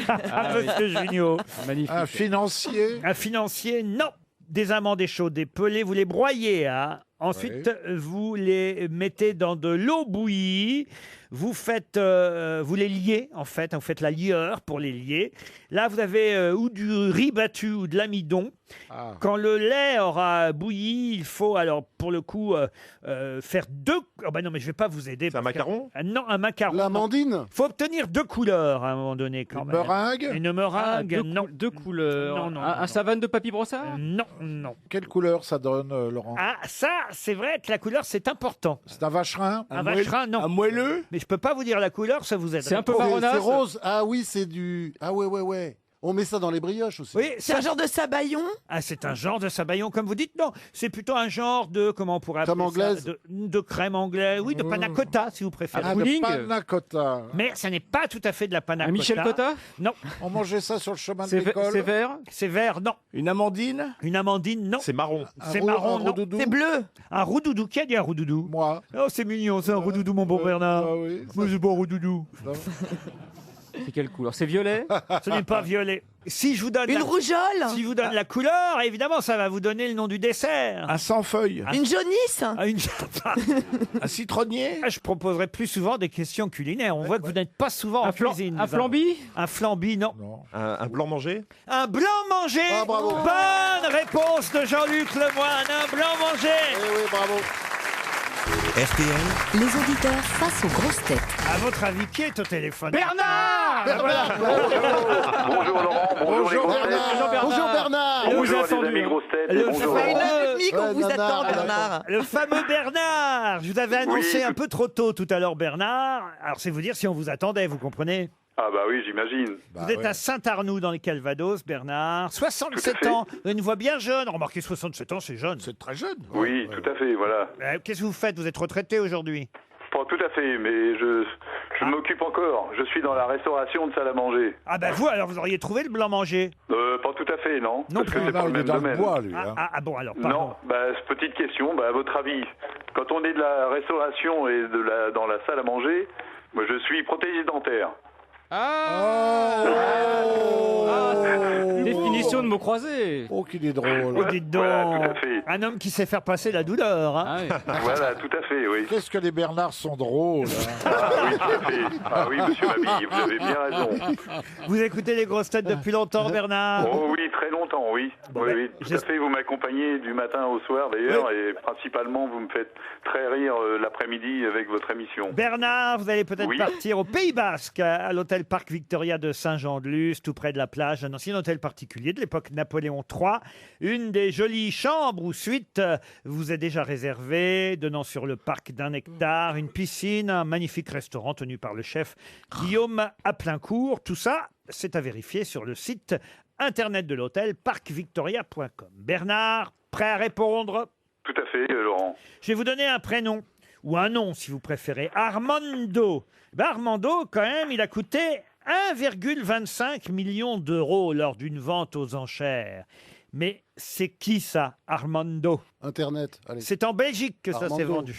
oui. Monsieur Junio. Magnifique. Un financier. Un financier, non. Des amandes échaudées, pelées, vous les broyez. Hein. Ensuite, vous les mettez dans de l'eau bouillie. Vous faites, vous les liez, en fait. Vous faites la lieur pour les lier. Là, vous avez ou du riz battu ou de l'amidon. Ah. Quand le lait aura bouilli, il faut, alors, pour le coup, faire deux... Oh ben non, mais je ne vais pas vous aider. C'est un macaron. Non, un macaron. L'amandine. Il faut obtenir deux couleurs, à un moment donné, quand Une même. meringue. Une meringue, non. Deux couleurs. Non, non, un non. savane de papy brossard. Non, non. Quelle couleur ça donne, Laurent? Ah, ça, c'est vrai que la couleur, c'est important. C'est un vacherin. Un vacherin, non. Un moelleux. Mais je peux pas vous dire la couleur, ça vous aide. C'est un peu C'est marronasse. rose. Ah oui, c'est du. Ah ouais. On met ça dans les brioches aussi. Oui, C'est un genre de sabayon. Ah, c'est un genre de sabayon, comme vous dites. Non, c'est plutôt un genre de, comment on pourrait appeler Crème ça anglaise. de crème anglaise, oui, de panna cotta, si vous préférez. Ah, pudding. de panna cotta. Mais ça n'est pas tout à fait de la panna Un cotta. Michel Cotta. Non, On mangeait ça sur le chemin de C'est l'école. vert. c'est vert, non. Une amandine. Une amandine, non. C'est marron. C'est marron, non. rodoudou. C'est bleu. Un roudoudou, qui a dit un roudoudou? Moi. Oh, c'est mignon, c'est un roudoudou, mon bon Bernard. Ah oui. Moi, c'est pas un roudoudou. C'est quelle couleur? C'est violet. Ce n'est pas violet. Si je vous donne Une la... rougeole. Si je vous donne la couleur, évidemment, ça va vous donner le nom du dessert. Un sans-feuille. Une jaunisse. Ah, une- Un citronnier. Ah, je proposerai plus souvent des questions culinaires. On voit que vous n'êtes pas souvent en cuisine. Un flamby. Un flambi, non. Un blanc mangé. Un blanc mangé. Ah, bravo. Bonne réponse de Jean-Luc Lemoyne. Un blanc mangé. Eh oui, bravo. RTL, Les auditeurs face aux grosses têtes. À votre avis, qui est au téléphone? Bernard. Bonjour Laurent, bonjour les grosses têtes. Bonjour Bernard. On vous Bonjour a les attendu, amis hein. grosses têtes. Le et bonjour fameux- Une Laurent. heure et demie qu'on Ouais, vous Nana, attend, d'accord. Bernard. Le fameux Bernard. Je vous avais annoncé Oui. un peu trop tôt tout à l'heure, Bernard. Alors, c'est vous dire si on vous attendait, vous comprenez? Ah bah oui, j'imagine. Vous êtes à Saint-Arnoux dans le Calvados, Bernard. 67 Tout à fait. ans. Vous avez une voix bien jeune. Remarquez, 67 ans, c'est jeune. C'est très jeune. Oui, tout à fait, voilà. Qu'est-ce que vous faites? Vous êtes retraité aujourd'hui? Pas tout à fait, mais je m'occupe encore. Je suis dans la restauration de salle à manger. Ah ben vous, alors vous auriez trouvé le blanc manger? Pas tout à fait, non. Non Parce plus. que c'est pas le il est même dans le domaine. bois, lui. Ah, hein. ah, bon, alors, pardon. Non, petite question, à votre avis, quand on est de la restauration et dans la salle à manger, moi je suis prothésiste dentaire. Définition de mots croisés. Oh, qu'il est drôle. Oh, dites donc. Voilà, tout à fait. Un homme qui sait faire passer la douleur. Hein. Ah oui. Voilà, tout à fait, oui. Qu'est-ce que les Bernards sont drôles. hein. Ah oui, tout à fait. Ah oui, monsieur Mabille, vous avez bien raison. Vous écoutez les grosses têtes depuis longtemps, Bernard? Oh oui, très longtemps, oui. Bon, Oui, ben, oui, tout à j'espère- fait. Vous m'accompagnez du matin au soir d'ailleurs, et principalement vous me faites très rire l'après-midi avec votre émission. Bernard, vous allez peut-être Oui. partir au Pays Basque, à l'hôtel Parc Victoria de Saint-Jean-de-Luz, tout près de la plage, un ancien hôtel particulier de l'époque Napoléon III. Une des jolies chambres ou suites vous est déjà réservée, donnant sur le parc d'1 hectare, une piscine, un magnifique restaurant tenu par le chef Guillaume Aplincourt. Tout ça, c'est à vérifier sur le site internet de l'hôtel parcvictoria.com. Bernard, prêt à répondre? Tout à fait, Laurent. Je vais vous donner un prénom, ou un nom si vous préférez. Armando. Ben, Armando, quand même, il a coûté 1,25 million d'euros lors d'une vente aux enchères. Mais c'est qui ça, Armando? Internet. Allez. C'est en Belgique que ça s'est Armando. vendu.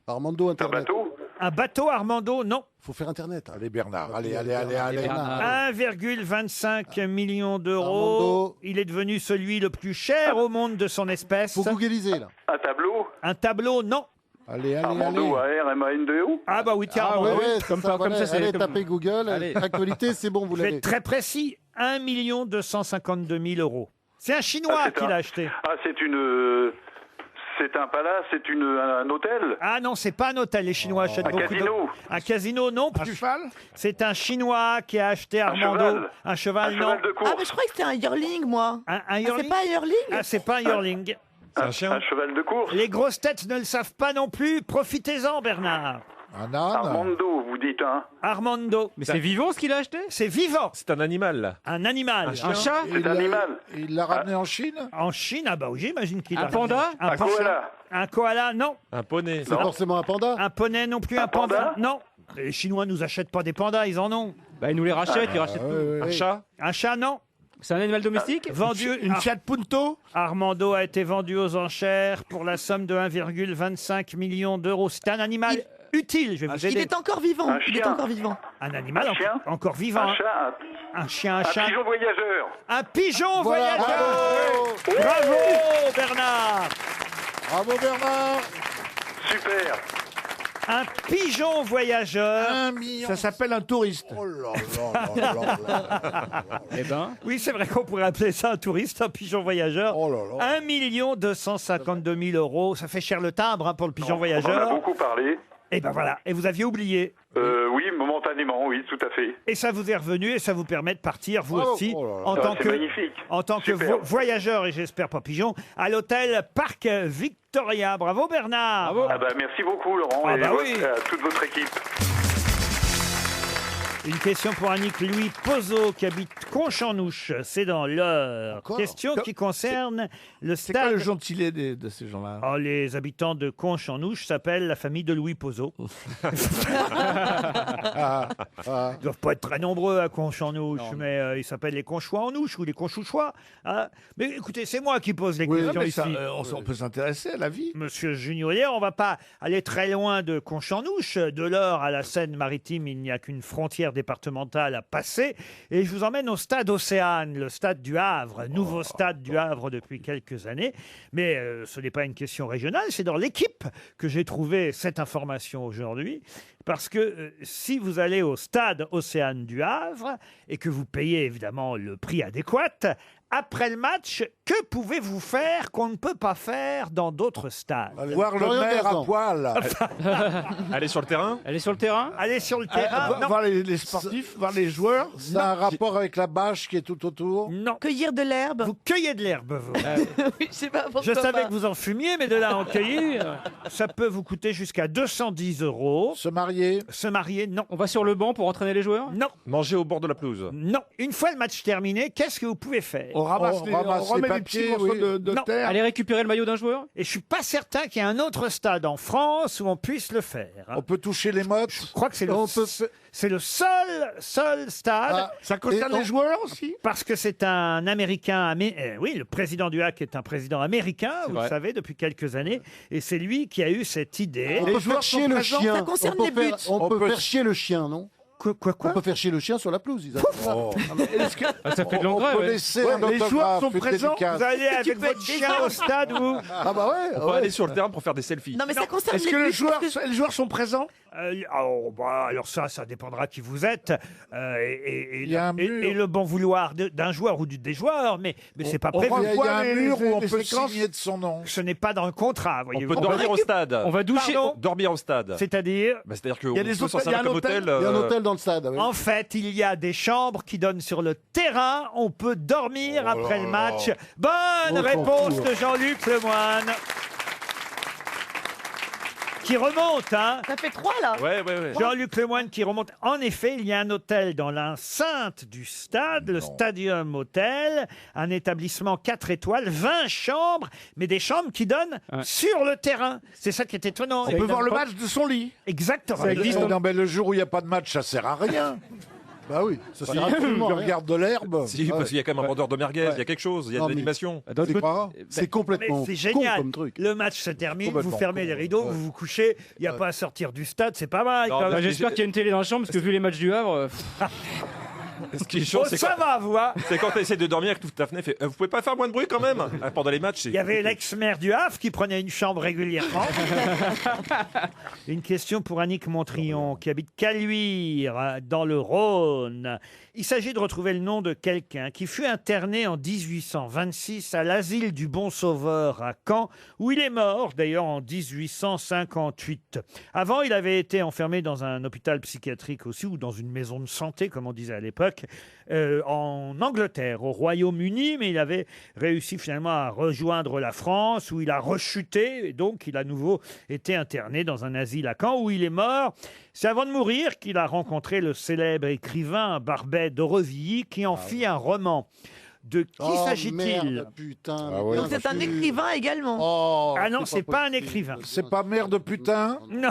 Armando, Un Internet. bateau? Un bateau, Armando? Non. Faut faire Internet. Allez. Allez, Bernard. Allez. Bernard. 1,25 million d'euros. Armando. Il est devenu celui le plus cher au monde de son espèce. Faut googliser, là. Un tableau? Un tableau? Non. Allez. Armando, A-R-M-A-N-D-O? Ah bah oui, tiens, Ah Armando. ouais, ouais, comme ça, voilà. comme ça, c'est- Allez, comme- tapez Google. Allez. Actualité, c'est bon, vous Vous l'avez. êtes très précis. 1 252 000 euros. C'est un Chinois Ah, c'est qui un- l'a acheté. Ah, C'est un palace, c'est un hôtel. Ah non, c'est pas un hôtel. Les Chinois achètent Un beaucoup casino. Un casino, non plus. Un cheval? C'est un Chinois qui a acheté Armando. cheval. Un cheval, Un non. cheval de course. Ah, mais je croyais que c'était un yearling, moi. Un yearling. C'est pas un yearling? Ah, c'est pas un yearling. Un cheval de course. Les grosses têtes ne le savent pas non plus. Profitez-en, Bernard. Un âne. Armando, vous dites, hein. Armando. Mais c'est vivant ce qu'il a acheté? C'est vivant. C'est un animal, là. Un animal. Un chat? C'est un animal. Il l'a ramené en Chine. En Chine, ah bah oui, j'imagine qu'il Un a. panda? Un koala. Un koala, non. Un poney. C'est forcément un panda. Un poney non plus. Un Un panda, panda non. Les Chinois nous achètent pas des pandas, ils en ont. Bah, ils nous les rachètent, ils rachètent tout. Un chat. Un chat, non. C'est un animal domestique? Vendu. Une Fiat Punto? Armando a été vendu aux enchères pour la somme de 1,25 million d'euros. C'est un animal utile, je vais vous Il aider. est encore vivant. Un Il est chien. encore vivant. Un animal Un chien. encore vivant. Un chat, Un chien, un un chat. pigeon voyageur. Un pigeon Voilà, voyageur. Bravo, Bernard. Bravo Bernard. Super. Un pigeon voyageur. 1 million. Ça s'appelle un touriste. Oh là là là là là. Eh ben. Oui, c'est vrai qu'on pourrait appeler ça un touriste, un pigeon voyageur. Oh là là. 1 252 000 euros. Ça fait cher le timbre hein, pour le pigeon On en a voyageur. beaucoup parlé. Et ben voilà. Et vous aviez oublié. Oui, momentanément, oui, tout à fait. Et ça vous est revenu et ça vous permet de partir, vous Oh, aussi, oh là là. en Ah, tant c'est que, magnifique. en tant que Superbe. voyageur, et j'espère pas pigeon, à l'hôtel Parc Victoria. Bravo Bernard. Ah bah, merci beaucoup, Laurent, Ah et bah oui. à toute votre équipe. Une question pour Annick Louis Pozzo qui habite Conchanouche, c'est dans l'Eure. Encore Question qui concerne le C'est quoi stade. le gentilé de ces gens-là? Oh, les habitants de Conchanouche s'appellent la famille de Louis Pozzo. Ah, ah. Ils doivent pas être très nombreux à Conchanouche, mais ils s'appellent les Conchois en ouche ou les Conchouchois. Hein. Mais écoutez, c'est moi qui pose les Oui, questions mais ici. ça, on peut s'intéresser à la vie. Monsieur Juniolier, on va pas aller très loin de Conchanouche. De l'Eure à la Seine-Maritime, il n'y a qu'une frontière départementale à passer. Et je vous emmène au stade Océane, le stade du Havre, nouveau stade du Havre depuis quelques années. Mais ce n'est pas une question régionale, c'est dans l'équipe que j'ai trouvé cette information aujourd'hui. Parce que si vous allez au stade Océane du Havre et que vous payez évidemment le prix adéquat, après le match, que pouvez-vous faire qu'on ne peut pas faire dans d'autres stades? Voir le Florian maire Gazan. à poil. Aller sur le terrain. Elle est sur le terrain? Aller sur le terrain? Non. Voir les sportifs, voir les joueurs. Ça a un rapport avec la bâche qui est tout autour. Non. Cueillir de l'herbe. Vous cueillez de l'herbe, vous. Oui, je sais pas pourquoi Je savais pas. que vous en fumiez, mais de là à en cueillir, ça peut vous coûter jusqu'à 210 euros. Se marier. Se marier, non. On va sur le banc pour entraîner les joueurs? Non, Manger au bord de la pelouse. non. Une fois le match terminé, qu'est-ce que vous pouvez faire? On ramasse, On les, ramasse on remet les les petits papiers, morceaux oui. de Non. terre. Aller récupérer le maillot d'un joueur? Et je suis pas certain qu'il y ait un autre stade en France où on puisse le faire. hein. On peut toucher les mottes. Je crois que c'est le, On peut- c'est le seul stade. Ah, Ça concerne Et les joueurs aussi? Parce que c'est un Américain, oui, le président du HAC est un président américain, vous le vrai. savez, depuis quelques années, et c'est lui qui a eu cette idée. On peut faire chier le chien. Ça concerne on les peut buts. faire, on peut faire chier le chien, non? Quoi On peut faire chier le chien sur la pelouse. Ils adorent ça. Oh. Est-ce que Ah, ça fait de On l'engrais, peut ouais. laisser Ouais, un les joueurs autographe, sont une présents. dédicace. Vous allez avec peux votre être chien désordre. au stade, vous Ah bah ouais. On peut aller sur le terrain pour faire des selfies. Non, mais ça concerne Est-ce les que buts. les joueurs sont présents? Alors ça dépendra qui vous êtes et Il y a un mur. le bon vouloir d'un joueur ou des joueurs, mais c'est pas prévu. Il y a revoit un les- mur où on les peut séquences. signer de son nom. Ce n'est pas dans le contrat, On voyez-vous. peut dormir au stade. On va doucher. Pardon Dormir au stade. C'est-à-dire, Bah, c'est-à-dire qu'on Il y a peut des s'en hôtels, servir il y a un comme hôtel. Il y a un hôtel dans le stade. ah oui. en fait, il y a des chambres qui donnent sur le terrain. On peut dormir après le match. Bonne Oh, réponse concours. de Jean-Luc Lemoyne. Qui remonte, hein. Ça fait 3 là. Ouais, ouais, ouais. Jean-Luc Lemoyne qui remonte. En effet, il y a un hôtel dans l'enceinte du stade, le Stadium Hotel, un établissement 4 étoiles, 20 chambres, mais des chambres qui donnent Ouais. sur le terrain. C'est ça qui est étonnant. On peut voir le match de son lit. Exactement. Non, mais le jour où il n'y a pas de match, ça sert à rien. Bah oui, ça sert Tu absolument à rien. regardes de l'herbe. Si, parce qu'il y a quand même un vendeur de merguez, il y a quelque chose, il y a Non, de mais- l'animation. D'un autre C'est côté- pas- C'est Mais complètement c'est con génial. comme truc. Le match se termine, vous Complètement fermez con. les rideaux, vous vous couchez. Il n'y a pas à sortir du stade, c'est pas mal. Non, quand même. Bah, j'espère qu'il y a une télé dans la chambre parce que vu les matchs du Havre. Ce qui est chiant, Oh, ça va, vous, hein. C'est quand tu essaies de dormir que toute ta fenêtre fait vous pouvez pas faire moins de bruit quand même pendant les matchs. Il y avait l'ex-maire du Havre qui prenait une chambre régulièrement. Une question pour Annick Montrion qui habite Caluire dans le Rhône. Il s'agit de retrouver le nom de quelqu'un qui fut interné en 1826 à l'asile du Bon Sauveur à Caen, où il est mort d'ailleurs en 1858. Avant, il avait été enfermé dans un hôpital psychiatrique aussi, ou dans une maison de santé, comme on disait à l'époque, en Angleterre, au Royaume-Uni, mais il avait réussi finalement à rejoindre la France, où il a rechuté, et donc il a à nouveau été interné dans un asile à Caen, où il est mort. C'est avant de mourir qu'il a rencontré le célèbre écrivain Barbet d'Aurevilly, qui en fit un roman. De qui s'agit-il? Merde, putain. Donc c'est un écrivain également. Ah non, c'est pas un écrivain. C'est pas mère de putain. Non.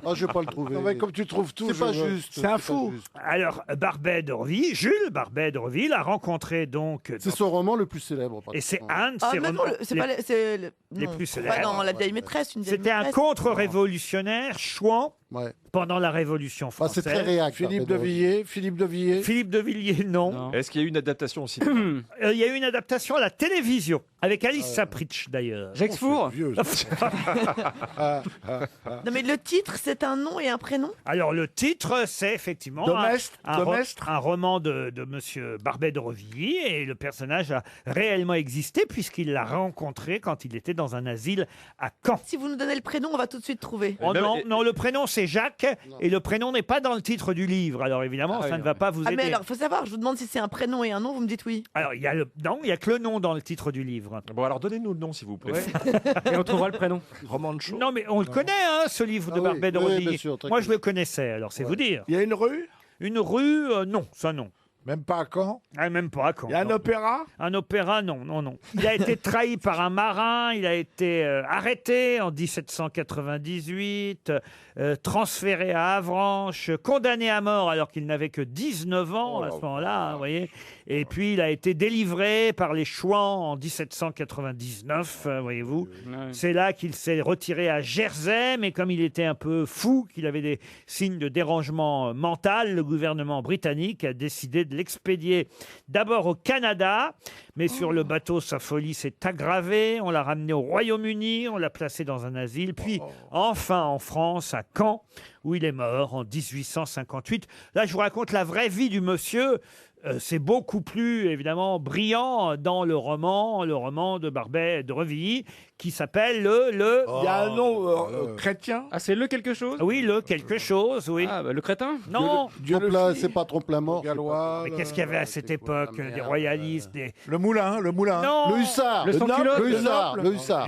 Ah, je vais pas le trouver. Non, mais comme tu trouves tout, C'est pas juste. C'est un fou. Alors, Barbet d'Aurevilly, Jules Barbet d'Aurevilly, l'a rencontré donc. C'est son roman le plus célèbre. Et c'est un de Ah, ses mais non, romans c'est pas c'est les non, plus c'est célèbres. pas dans La Vieille Maîtresse, une vieille C'était un maîtresse. contre-révolutionnaire chouan Ouais. pendant la Révolution Ah, française. c'est très réac. Philippe de Villiers. Philippe de Villiers. Philippe de Villiers, non. Est-ce qu'il y a eu une adaptation au cinéma? Il y a eu une adaptation à la télévision, avec Alice Sapritch d'ailleurs. Jacques Four. Vieux. Non mais le titre, c'est un nom et un prénom. Alors le titre, c'est effectivement Domestre, un roman de Monsieur Barbet d'Aurevilly, et le personnage a réellement existé puisqu'il l'a rencontré quand il était dans un asile à Caen. Si vous nous donnez le prénom, on va tout de suite trouver. Oh même- non, non, le prénom c'est Jacques et le prénom n'est pas dans le titre du livre. Alors évidemment, ça ne va pas vous Ah aider. mais alors, il faut savoir, je vous demande si c'est un prénom et un nom, vous me dites oui. Alors il y a non, il y a que le nom dans le titre du livre. Bon, alors donnez-nous le nom, s'il vous plaît. Et on trouvera le prénom. Roman de show. Non mais on le connaît, hein, ce livre de Ah oui, Barbet oui, d'Aurevilly. bien sûr, Moi je le connaissais, alors c'est vous dire. Il y a une rue. Une rue, non, ça non. Même pas à Caen. Ah, même pas à Caen. Il y a un non. opéra. Un opéra, non, non, non. Il a été trahi par un marin, il a été arrêté en 1798, transféré à Avranches, condamné à mort alors qu'il n'avait que 19 ans à ce moment-là, vous voyez. Et puis il a été délivré par les Chouans en 1799, voyez-vous. C'est là qu'il s'est retiré à Jersey, mais comme il était un peu fou, qu'il avait des signes de dérangement mental, le gouvernement britannique a décidé de l'expédier d'abord au Canada, mais sur le bateau, sa folie s'est aggravée. On l'a ramené au Royaume-Uni, on l'a placé dans un asile, puis enfin en France, à Caen, où il est mort en 1858. Là, je vous raconte la vraie vie du monsieur. C'est beaucoup plus, évidemment, brillant dans le roman de Barbet d'Aurevilly, qui s'appelle le... Il y a un nom chrétien. Ah, c'est le quelque chose. Oui, le quelque chose, oui. Ah, bah, le crétin. Non, C'est pas Trompe-la mort. Gallois. mais qu'est-ce qu'il y avait à cette époque? Des royalistes, des... Le moulin, le moulin. Non, Le hussard. Le sans-culotte, Le le hussard. noble. Le hussard.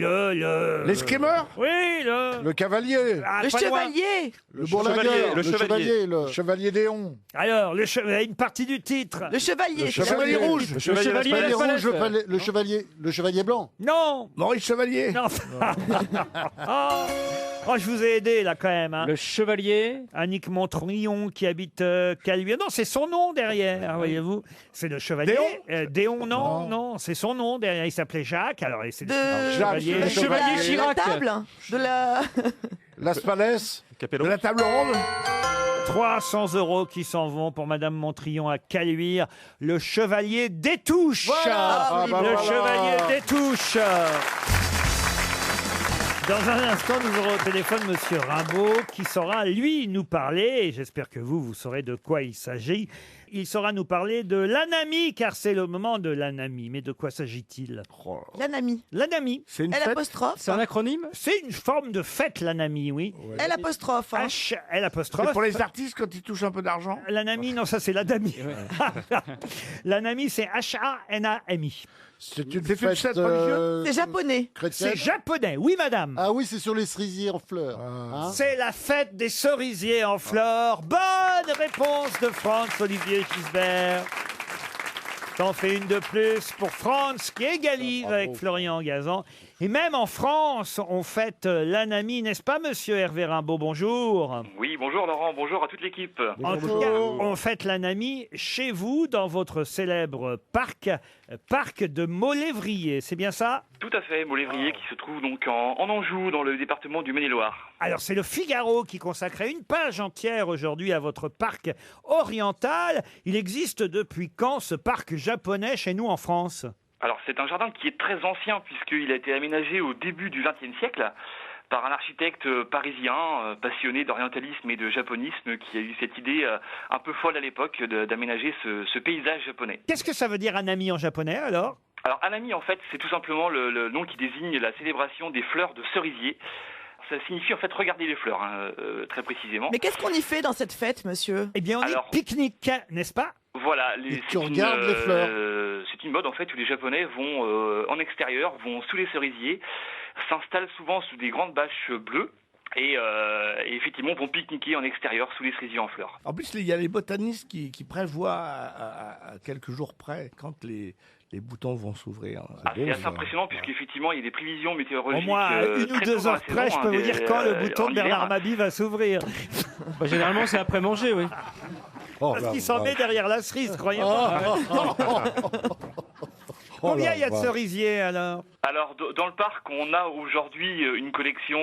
L'escrimeur. Oui, le... Le cavalier. Ah, Le pas loin. chevalier. Le bourlingueur. le chevalier. Le Chevalier Léon. Alors, une partie du titre. Le chevalier. Le chevalier rouge. Le chevalier chevalier Laspalais. Chevalier rouge, Laspalais. le chevalier blanc. Non, Maurice Chevalier. non. Oh, je vous ai aidé là quand même. Hein. Le chevalier. Annick Montrion qui habite Caluire. Non, c'est son nom derrière, voyez-vous. C'est le chevalier. Déon, non, non, c'est son nom derrière. Il s'appelait Jacques. Alors, c'est De... le chevalier. Le chevalier de Chirac. la table. De la... Las Palais. Capello. De la table ronde. 300 € qui s'en vont pour Madame Montrion à Caluire. Le chevalier Détouche. Voilà, oui, le voilà. chevalier Détouche. Dans un instant, nous aurons au téléphone Monsieur Rimbaud qui saura, lui, nous parler, et j'espère que vous saurez de quoi il s'agit. Il saura nous parler de l'anami, car c'est le moment de l'anami. Mais de quoi s'agit-il? L'anami. L'anami. C'est une L fête. apostrophe. C'est un acronyme. C'est une forme de fête, l'anami, oui. L apostrophe. hein. H, L apostrophe. C'est pour les artistes quand ils touchent un peu d'argent. L'anami, non, ça c'est l'adami. L'anami, c'est H-A-N-A-M-I. C'est une C'est une fête fête religieuse. C'est japonais. Chrétienne. C'est japonais, oui madame. Ah oui, c'est sur les cerisiers en fleurs. Hein C'est la fête des cerisiers en fleurs. Bonne réponse de Franz Olivier Gisbert. T'en fais une de plus pour Franz qui égalise avec Florian Gazan. Et même en France, on fête l'Anami, n'est-ce pas, monsieur Hervé Rimbaud? Bonjour. Oui, bonjour Laurent, bonjour à toute l'équipe. En tout cas, on fête l'Anami chez vous, dans votre célèbre parc de Maulévrier. C'est bien ça? Tout à fait, Maulévrier qui se trouve donc en Anjou, dans le département du Maine-et-Loire. Alors, c'est le Figaro qui consacrait une page entière aujourd'hui à votre parc oriental. Il existe depuis quand ce parc japonais chez nous en France? Alors, c'est un jardin qui est très ancien puisqu'il a été aménagé au début du XXe siècle par un architecte parisien passionné d'orientalisme et de japonisme qui a eu cette idée un peu folle à l'époque d'aménager ce paysage japonais. Qu'est-ce que ça veut dire Anami en japonais alors? Alors, Anami, en fait, c'est tout simplement le nom qui désigne la célébration des fleurs de cerisier. Ça signifie en fait regarder les fleurs, très précisément. Mais qu'est-ce qu'on y fait dans cette fête, monsieur? Eh bien, on dit pique-nique, n'est-ce pas? Voilà, tu regardes les fleurs. C'est une mode en fait où les Japonais vont en extérieur, vont sous les cerisiers, s'installent souvent sous des grandes bâches bleues. Et effectivement, vont pique-niquer en extérieur sous les cerisiers en fleurs. En plus, il y a les botanistes qui prévoient à quelques jours près quand les boutons vont s'ouvrir. C'est assez impressionnant puisqu'effectivement, il y a des prévisions météorologiques. Au moins, une ou deux heures près, je peux vous dire quand le bouton de Bernard Mabie va s'ouvrir. Généralement, c'est après manger, oui. Parce qu'il s'en met derrière la cerise, croyez-moi. Combien il y a de cerisiers alors? Alors, dans le parc, on a aujourd'hui une collection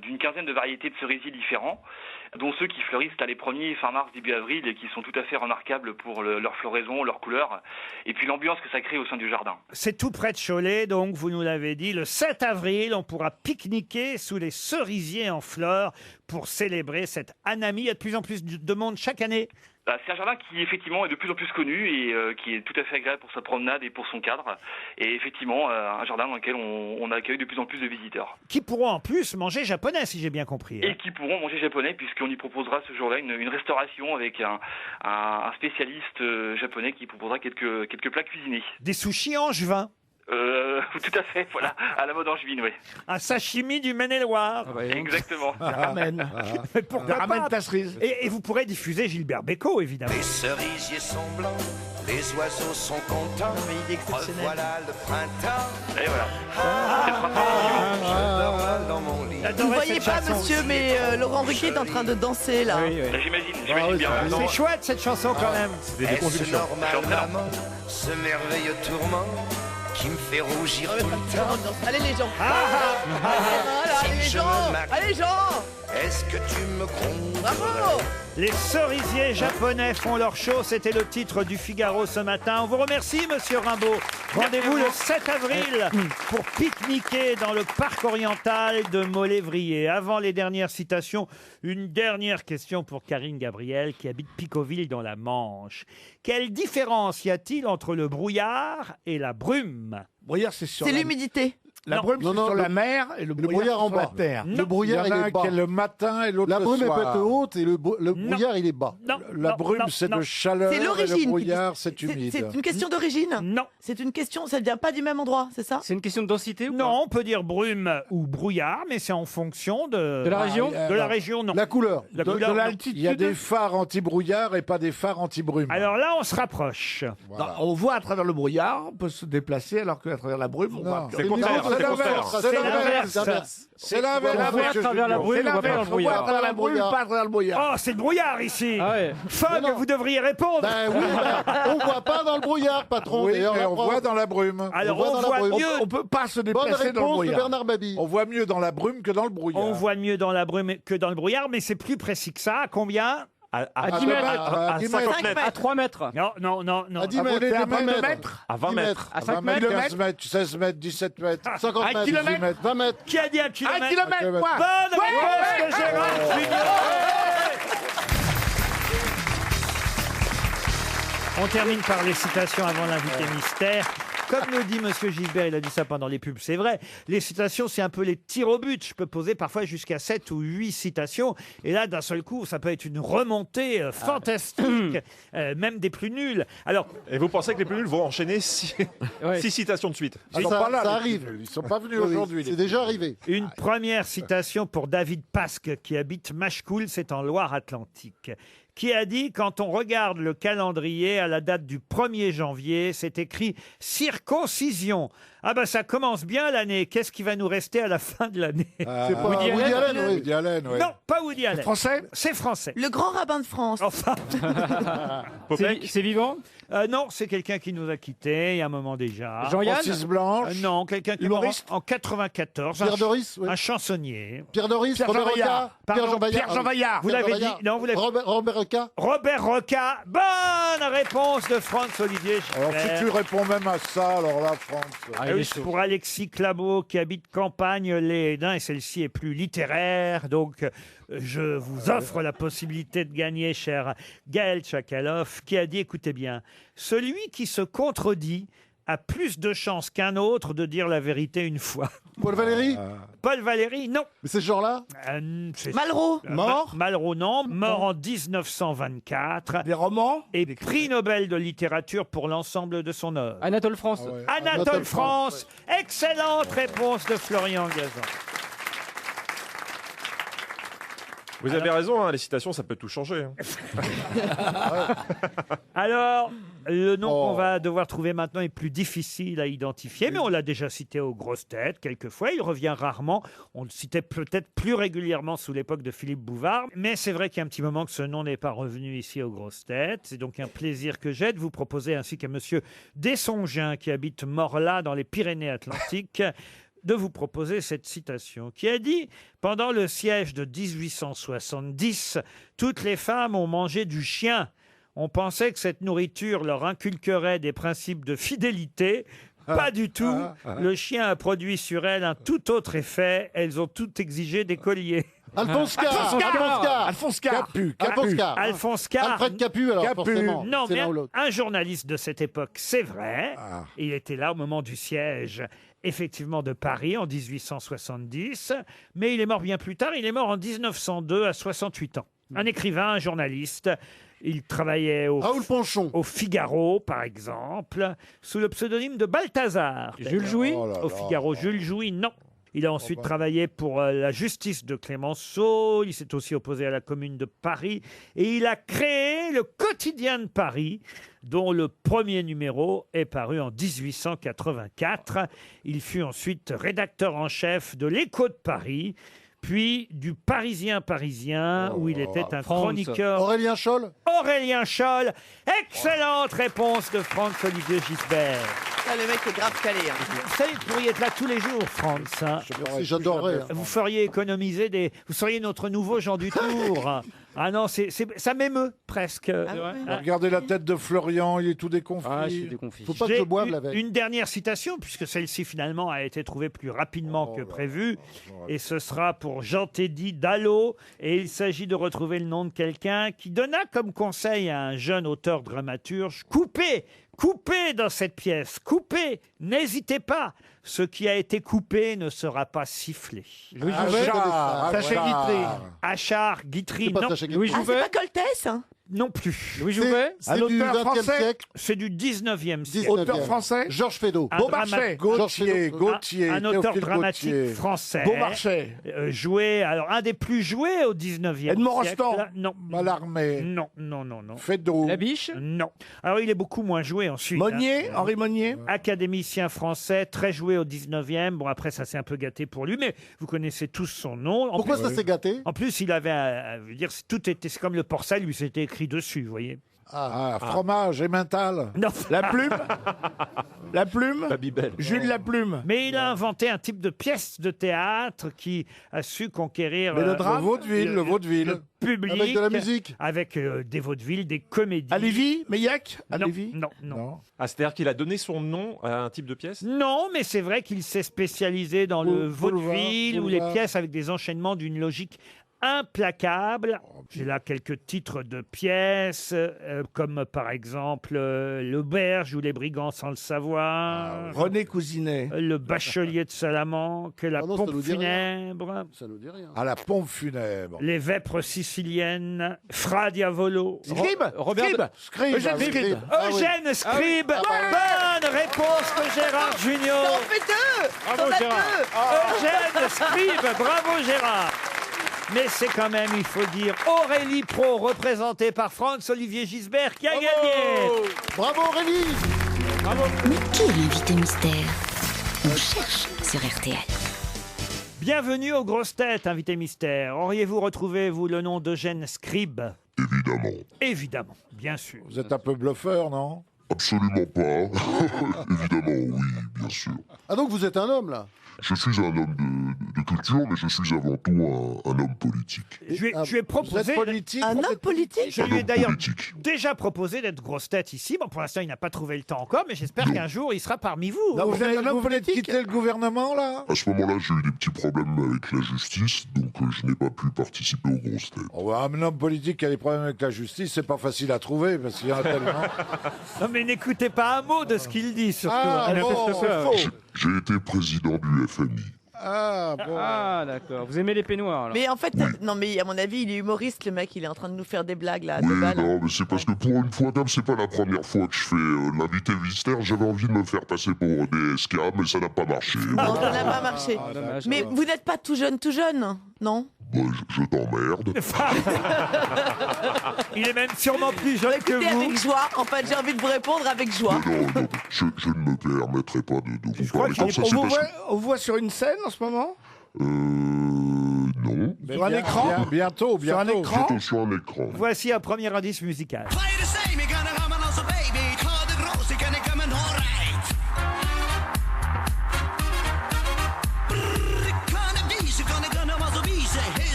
d'une quinzaine de variétés de cerisiers différents, dont ceux qui fleurissent les premiers fin mars, début avril, et qui sont tout à fait remarquables pour leur floraison, leur couleur, et puis l'ambiance que ça crée au sein du jardin. C'est tout près de Cholet, donc vous nous l'avez dit, le 7 avril, on pourra pique-niquer sous les cerisiers en fleurs pour célébrer cette Anami. Il y a de plus en plus de monde chaque année. C'est un jardin qui effectivement est de plus en plus connu et qui est tout à fait agréable pour sa promenade et pour son cadre. Et effectivement, un jardin dans lequel on accueille de plus en plus de visiteurs. Qui pourront en plus manger japonais, si j'ai bien compris. Et qui pourront manger japonais, puisqu'on y proposera ce jour-là une restauration avec un spécialiste japonais qui proposera quelques plats cuisinés. Des sushis angevins. Tout à fait, voilà, à la mode angevine, oui. Un sashimi du Maine-et-Loire. Exactement. Ramen. Pourquoi Ramen pas? ta cerise. Et vous pourrez diffuser Gilbert Bécaud, évidemment. Les cerisiers sont blancs, les oiseaux sont contents. Voilà le printemps. Et voilà. Je dors dans mon lit. Vous ne voyez pas, monsieur, mais Laurent Ruquier est en train de danser, là. J'imagine bien. C'est chouette, cette chanson, quand même. Est-ce normal, maman, ce merveilleux tourment qui me fait rougir tout le temps? Allez, les gens. Allez, les gens. Allez, les gens. Est-ce que tu me comptes? Bravo. Les cerisiers japonais font leur show, c'était le titre du Figaro ce matin. On vous remercie, monsieur Rimbaud. Rendez-vous le 7 avril pour pique-niquer dans le parc oriental de Maulévrier. Avant les dernières citations, une dernière question pour Karine Gabriel qui habite Picauville dans la Manche. Quelle différence y a-t-il entre le brouillard et la brume? Brouillard, c'est sur C'est la- l'humidité. La brume, c'est sur la mer et le brouillard en sur la bas. terre. Le brouillard, Il y en a il un est bas. qui est le matin et l'autre La le brume, elle peut soir. être haute et le brouillard, il est bas. La brume, c'est de chaleur C'est et le l'origine. brouillard, c'est humide. C'est une question d'origine? Non. C'est une question, ça ne vient pas du même endroit, c'est ça? C'est une question de densité ou pas? Non, on peut dire brume ou brouillard, mais c'est en fonction de... De la région? De la région, non. La couleur. La De couleur, non. l'altitude. Il y a des phares anti-brouillard et pas des phares anti-brume. Alors là, on se rapproche. Non, on voit à travers le brouillard, on peut se déplacer, alors qu'à travers la brume, on voit. C'est le contraire, c'est l'inverse. C'est l'inverse. C'est l'inverse. On voit à travers la brume, C'est on voit pas l'inverse. dans le On voit à brouillard. travers la brume, pas à travers le brouillard. Oh, c'est le brouillard ici. Ah ouais. Fogg, vous devriez répondre. Ben oui, on voit pas dans le brouillard, patron. Oui, D'ailleurs, mais la on preuve. voit dans la brume. Alors, voit on dans la voit brume. mieux... On peut pas se Bonne déplacer dans le réponse de brouillard. Bernard Mabille. On voit mieux dans la brume que dans le brouillard. On voit mieux dans la brume que dans le brouillard, mais c'est plus précis que ça. À combien? À 10 mètres. À 10 mètres. 5 mètres. À 3 mètres. Non, non, non, non. À 10 Ah, vous mètres. voulez À des 20 mètres mètres. À 20 mètres. À 20 5 mètres, 15 mètres, 16 mètres, 17 mètres. 50 Un mètres. kilomètre. 18 mètres. 20 mètres. Qui a dit un kilomètre? 1 kilomètre, moi. Bonne réponse de Gérard Junior. On termine par les citations avant l'invité mystère. Comme le dit Monsieur Gilbert, il a dit ça pendant les pubs, c'est vrai. Les citations, c'est un peu les tirs au but. Je peux poser parfois jusqu'à 7 ou 8 citations. Et là, d'un seul coup, ça peut être une remontée fantastique, même des plus nuls. Alors, Et vous pensez que les plus nuls vont enchaîner 6 citations de suite? Ils sont Ça- pas là. ça les arrive. plus nuls. Ils sont pas venus Oui, oui, aujourd'hui. c'est déjà arrivé. une première citation pour David Pasque, qui habite Machecoul, c'est en Loire-Atlantique. qui a dit « Quand on regarde le calendrier à la date du 1er janvier, c'est écrit « circoncision ». Ah bah ça commence bien l'année. Qu'est-ce qui va nous rester à la fin de l'année C'est pas Woody Allen, oui. Woody Allen, oui. Non, pas Woody Allen. Français? C'est français. Le grand rabbin de France. Enfin, C'est vivant? non, c'est quelqu'un qui nous a quittés il y a un moment déjà. Jean-Yann? Francis Blanche. Non, quelqu'un qui est mort Humoriste en 94. Pierre Doris, oui. Un chansonnier. Pierre Doris, Pierre Robert Jean Roca. Vaillard. Pierre Jean Vaillard. Pierre Jean Vaillard. Vous l'avez dit? Non, vous l'avez. Robert Roca. Robert Roca. Bonne réponse de Franz Olivier Alors si Gisbert. tu réponds même à ça, alors là, France. Ah oui, pour Alexis Clameau qui habite Campagne-les-Hesdins et celle-ci est plus littéraire, donc je vous offre la possibilité de gagner, cher Gaël Tchakaloff, qui a dit, écoutez bien, celui qui se contredit a plus de chances qu'un autre de dire la vérité une fois. Paul Valéry. Paul Valéry, non. Mais c'est ce genre-là. Malraux. Mort. Malraux, non. Mort en 1924. Des romans. Et prix Nobel de littérature pour l'ensemble de son œuvre. Anatole France. Ah ouais. Anatole France. Excellente réponse de Florian Gazan. Vous avez raison, hein, les citations, ça peut tout changer. Alors, le nom qu'on va devoir trouver maintenant est plus difficile à identifier, mais on l'a déjà cité aux grosses têtes quelquefois. Il revient rarement. On le citait peut-être plus régulièrement sous l'époque de Philippe Bouvard. Mais c'est vrai qu'il y a un petit moment que ce nom n'est pas revenu ici aux grosses têtes. C'est donc un plaisir que j'ai de vous proposer, ainsi qu'à monsieur Dessongien, qui habite Morlaix dans les Pyrénées-Atlantiques, de vous proposer cette citation qui a dit « Pendant le siège de 1870, toutes les femmes ont mangé du chien. On pensait que cette nourriture leur inculquerait des principes de fidélité. Pas du tout. Le chien a produit sur elles un tout autre effet. Elles ont toutes exigé des colliers. » Alphonse Carr. Alphonse Carr. Alphonse Carr. Alfred Capu, alors forcément. Non, C'est mais l'un ou l'autre. un journaliste de cette époque, c'est vrai. Il était là au moment du siège, effectivement, de Paris en 1870. Mais il est mort bien plus tard. Il est mort en 1902 à 68 ans. Un écrivain, un journaliste. Il travaillait Raoul Ponchon. au Figaro, par exemple, sous le pseudonyme de Balthazar. Jules Jouy. Oh là Au là. Figaro, Jules Jouy, non. Il a ensuite travaillé pour la justice de Clémenceau. Il s'est aussi opposé à la Commune de Paris. Et il a créé le Quotidien de Paris, dont le premier numéro est paru en 1884. Il fut ensuite rédacteur en chef de l'Écho de Paris, puis du Parisien, où il était un chroniqueur. Aurélien Scholl. Aurélien Scholl. Excellente réponse de Franz-Olivier Gisbert. Ah, le mec est grave calé. Hein. Vous savez, vous pourriez être là tous les jours, Franz. Hein. J'adorerais. Vous feriez économiser des... Vous seriez notre nouveau Jean Dutour. Ah non, ça m'émeut presque. Regardez la tête de Florian, il est tout déconfit. Ah, je suis déconfit. Faut pas que J'ai je boive la veille. une dernière citation, puisque celle-ci finalement a été trouvée plus rapidement que prévu. Et ce sera pour Jean-Tédy Dallot. Et il s'agit de retrouver le nom de quelqu'un qui donna comme conseil à un jeune auteur dramaturge: coupez dans cette pièce, coupez, n'hésitez pas. Ce qui a été coupé ne sera pas sifflé. Louis Ah ouais, Jouvet. Sacha Guitry. Achard, Guitry, C'est pas non. Sacha Guitry. Louis Ah, Jouvet. c'est pas Coltès hein. Non plus. Louis Jouvet. C'est Un du auteur 20e français. siècle. C'est du 19e siècle. 19e. Auteur français. Georges Feydeau. Un Beaumarchais. Gauthier, Gauthier. Un auteur Théophile dramatique Gautier. français. Beaumarchais. Joué, alors un des plus joués au 19e Edmond siècle. Rostand. Non. Mallarmé. Non. Feydeau. La Biche. Non. Alors il est beaucoup moins joué ensuite. Monnier. Henri Monnier. Académicien français, très joué au 19e. Bon, après, ça s'est un peu gâté pour lui, mais vous connaissez tous son nom. En Pourquoi plus, ça s'est gâté? En plus, il avait, je veux dire, tout était, c'est comme le porcel, lui, c'était écrit dessus, vous voyez. Fromage, Emmental. Non. La Plume. La Plume. Babybel. Jules La Plume. Mais il a inventé un type de pièce de théâtre qui a su conquérir Mais le drame. Le vaudeville, le vaudeville. le public. Avec de la musique. Avec des vaudevilles, des comédies. À Lévis. Meillac. À Non, Lévis. non. Ah, c'est-à-dire qu'il a donné son nom à un type de pièce? Non, mais c'est vrai qu'il s'est spécialisé dans le vaudeville ou les boulevard. pièces avec des enchaînements d'une logique implacable. J'ai là quelques titres de pièces, comme par exemple L'Auberge ou Les Brigands sans le savoir, René Cousinet. Le Bachelier de Salamanque, La Ah non, ça Pompe nous dit rien. funèbre, Ça nous dit rien. À la pompe funèbre. Les Vêpres siciliennes, Fra Diavolo, Scribe. Robert Scribe. Scribe. Eugène Scribe. Eugène Scribe. Bonne réponse de Gérard Ça en Junior. fait deux. Bravo, T'en as Gérard. deux. Eugène Scribe, bravo Gérard. Mais c'est quand même, il faut dire, Aurélie Pro, représentée par Franz-Olivier Gisbert, qui a gagné. Bravo Aurélie. Bravo. Mais qui est l'invité mystère? On cherche sur RTL. Bienvenue aux grosses têtes, invité mystère. Auriez-vous retrouvé, vous, le nom d'Eugène Scribe? Évidemment. Évidemment, bien sûr. Vous êtes un peu bluffeur, non? Absolument pas. Évidemment, oui, bien sûr. Ah donc vous êtes un homme là? Je suis un homme de culture, mais je suis avant tout un homme politique. Je lui ai proposé. Un homme politique? Je lui ai d'ailleurs déjà proposé d'être grosse tête ici. Bon, pour l'instant, il n'a pas trouvé le temps encore, mais j'espère qu'un jour, il sera parmi vous. Non, vous venez de quitter le gouvernement, là? À ce moment-là, j'ai eu des petits problèmes avec la justice, donc je n'ai pas pu participer aux grosses têtes. Oh, bah, un homme politique qui a des problèmes avec la justice, c'est pas facile à trouver, parce qu'il y en a tellement. Non, mais n'écoutez pas un mot de ce qu'il dit, surtout. Ah, bon, c'est faux. J'ai été président du FMI. Ah, bon. Ah, d'accord. Vous aimez les peignoirs, alors. Mais en fait, non, mais à mon avis, il est humoriste, le mec. Il est en train de nous faire des blagues, là. Oui, de balles. non, mais c'est parce que pour une fois, comme c'est pas la première fois que je fais l'invité mystère, j'avais envie de me faire passer pour DSK, mais ça n'a pas marché. Non, ça n'a pas marché. dommage, Mais vous n'êtes pas tout jeune, non? Bon, je t'emmerde. Il est même sûrement plus jeune que Écoutez, vous. avec joie. En fait, j'ai envie de vous répondre avec joie. Non, je ne me permettrai pas de vous parler comme ça. On C'est vous parce voit, que... on vous voit sur une scène en ce moment? Non. Sur un écran? Bientôt. Sur un écran? Plutôt sur un écran. Voici un premier indice musical.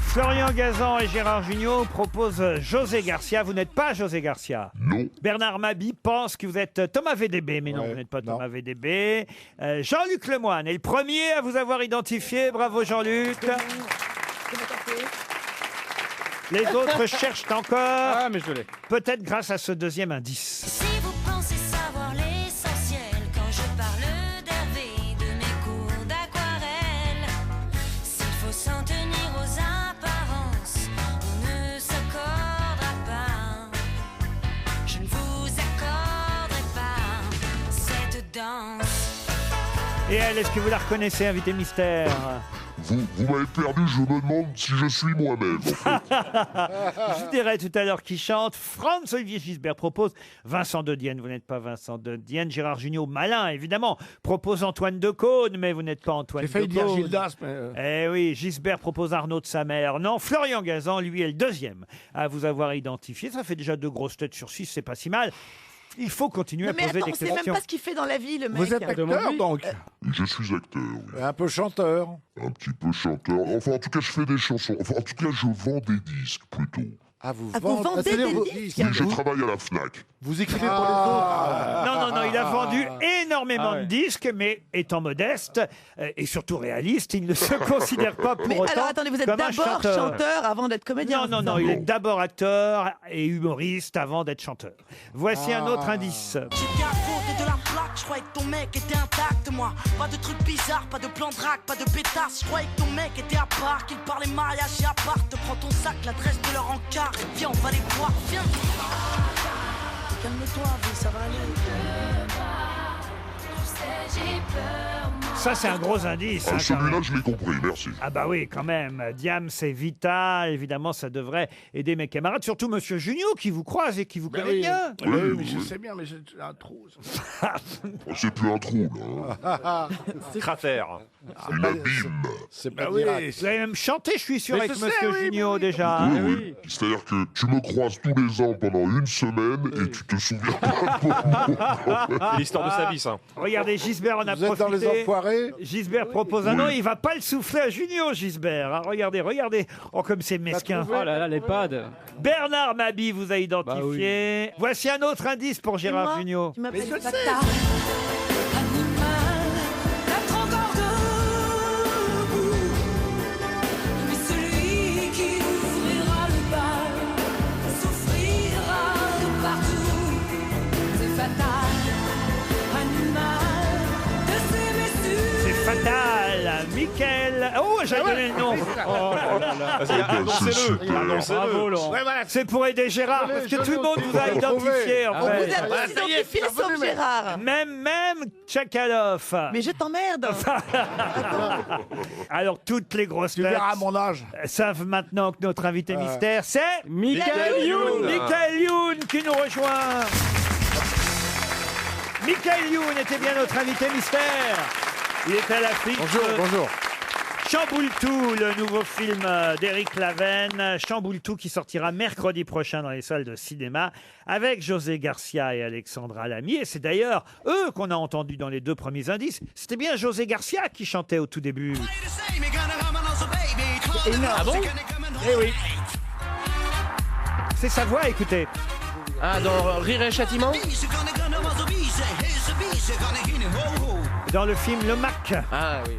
Florian Gazan et Gérard Jugnot proposent José Garcia. Vous n'êtes pas José Garcia. Non. Bernard Mabie pense que vous êtes Thomas VDB, mais non, Ouais, vous n'êtes pas non. Thomas VDB. Jean-Luc Lemoyne est le premier à vous avoir identifié. Bravo Jean-Luc. Les autres cherchent encore. Ah, mais je l'ai. Peut-être grâce à ce deuxième indice. Si vous pensez savoir l'essentiel quand je parle d'Hervé, de mes cours d'aquarelle, s'il faut s'en tenir aux apparences, on ne s'accordera pas. Je ne vous accorderai pas cette danse. Et elle, est-ce que vous la reconnaissez, invité mystère? Vous m'avez perdu, je me demande si je suis moi-même. En fait. Je dirais tout à l'heure qui chante. Franz-Olivier Gisbert propose Vincent de Dienne. Vous n'êtes pas Vincent de Dienne. Gérard Jugnot, malin évidemment, propose Antoine de Caunes, mais vous n'êtes pas Antoine de J'ai failli Caunes. dire Gildas, mais... Eh oui, Gisbert propose Arnaud de sa mère. Non, Florian Gazan, lui, est le deuxième à vous avoir identifié. Ça fait déjà 2 grosses têtes sur 6, c'est pas si mal. Il faut continuer Non, à mais poser attends, des on sait questions. même pas ce qu'il fait dans la vie, le mec. Vous êtes acteur, donc? Je suis acteur, oui. Un peu chanteur. Un petit peu chanteur. Enfin, en tout cas, je fais des chansons. Enfin, en tout cas, je vends des disques, plutôt. Ah, vous vendez des disques? Oui, je travaille à la FNAC. Vous écrivez pour les autres? Non, il a vendu énormément de disques, mais étant modeste et surtout réaliste, il ne se considère pas pour Mais autant alors, attendez, vous êtes comme un d'abord chanteur avant d'être comédien? Non, il est d'abord acteur et humoriste avant d'être chanteur. Voici un autre indice. J'ai bien fondé de la plaque, je croyais que ton mec était intact, moi. Pas de trucs bizarres, pas de plan de drague, pas de pétasse. Je croyais que ton mec était à part, qu'il parlait mariage et appart. Prends ton sac, l'adresse de leur encart. Viens, on va les voir, viens. Calme-toi, vie, ça va aller. Ça, c'est un gros indice. Ah, hein, quand celui-là, même. je l'ai compris, merci. Ah bah oui, quand même. Diams et Vita, évidemment, ça devrait aider mes camarades, surtout Monsieur Jugnot, qui vous croise et qui vous connaît bien. Oui, mais je sais bien, mais j'ai un trou. Oh, c'est plus un trou, là. Cratère. Une abîme. C'est Bah pas oui, direct. Vous avez même chanté, je suis sûr, Mais avec je sais, Monsieur oui, Jugnot oui. déjà. Oui, oui. C'est-à-dire que tu me croises tous les ans pendant une semaine et tu te souviens pas de moi. C'est l'histoire de sa vie, ça. Regardez, Gisbert en a Vous êtes dans les profité. enfoirés? Gisbert propose un nom, il va pas le souffler à Jugnot, Gisbert. Ah, regardez. Oh, comme c'est mesquin. Oh là là, l'EHPAD. Bernard Mabie vous a identifié. Voici un autre indice pour Gérard Jugnot. Tu m'appelles Mais je le Fata. sais. D'être encore debout, mais celui qui ouvrira le bal souffrira de partout. C'est fatal, animal de s'aimer sur. C'est fatal. Michael Michael. Oh, j'ai donné le nom. Oh là là. Vas-y, annoncez-le. Bravo, Laurent. Ouais, voilà. C'est pour aider Gérard, parce que tout le monde vous a identifié, en On vous fait. a tous identifié sauf Gérard. Même Tchakaloff. Mais je t'emmerde. Alors, toutes les grosses Tu têtes verras à mon âge. savent maintenant que notre invité mystère, c'est Michael Youn. Michael Youn qui nous rejoint. Michael Youn était bien notre invité mystère. Il est à l'affiche. Bonjour. Chamboultou, le nouveau film d'Éric Laven. Chamboultou qui sortira mercredi prochain dans les salles de cinéma avec José Garcia et Alexandra Lamy. Et c'est d'ailleurs eux qu'on a entendus dans les 2 premiers indices. C'était bien José Garcia qui chantait au tout début. Ah bon? Eh oui. C'est sa voix, écoutez. Ah, dans Rire et Châtiment? Dans le film Le Mac. Ah oui.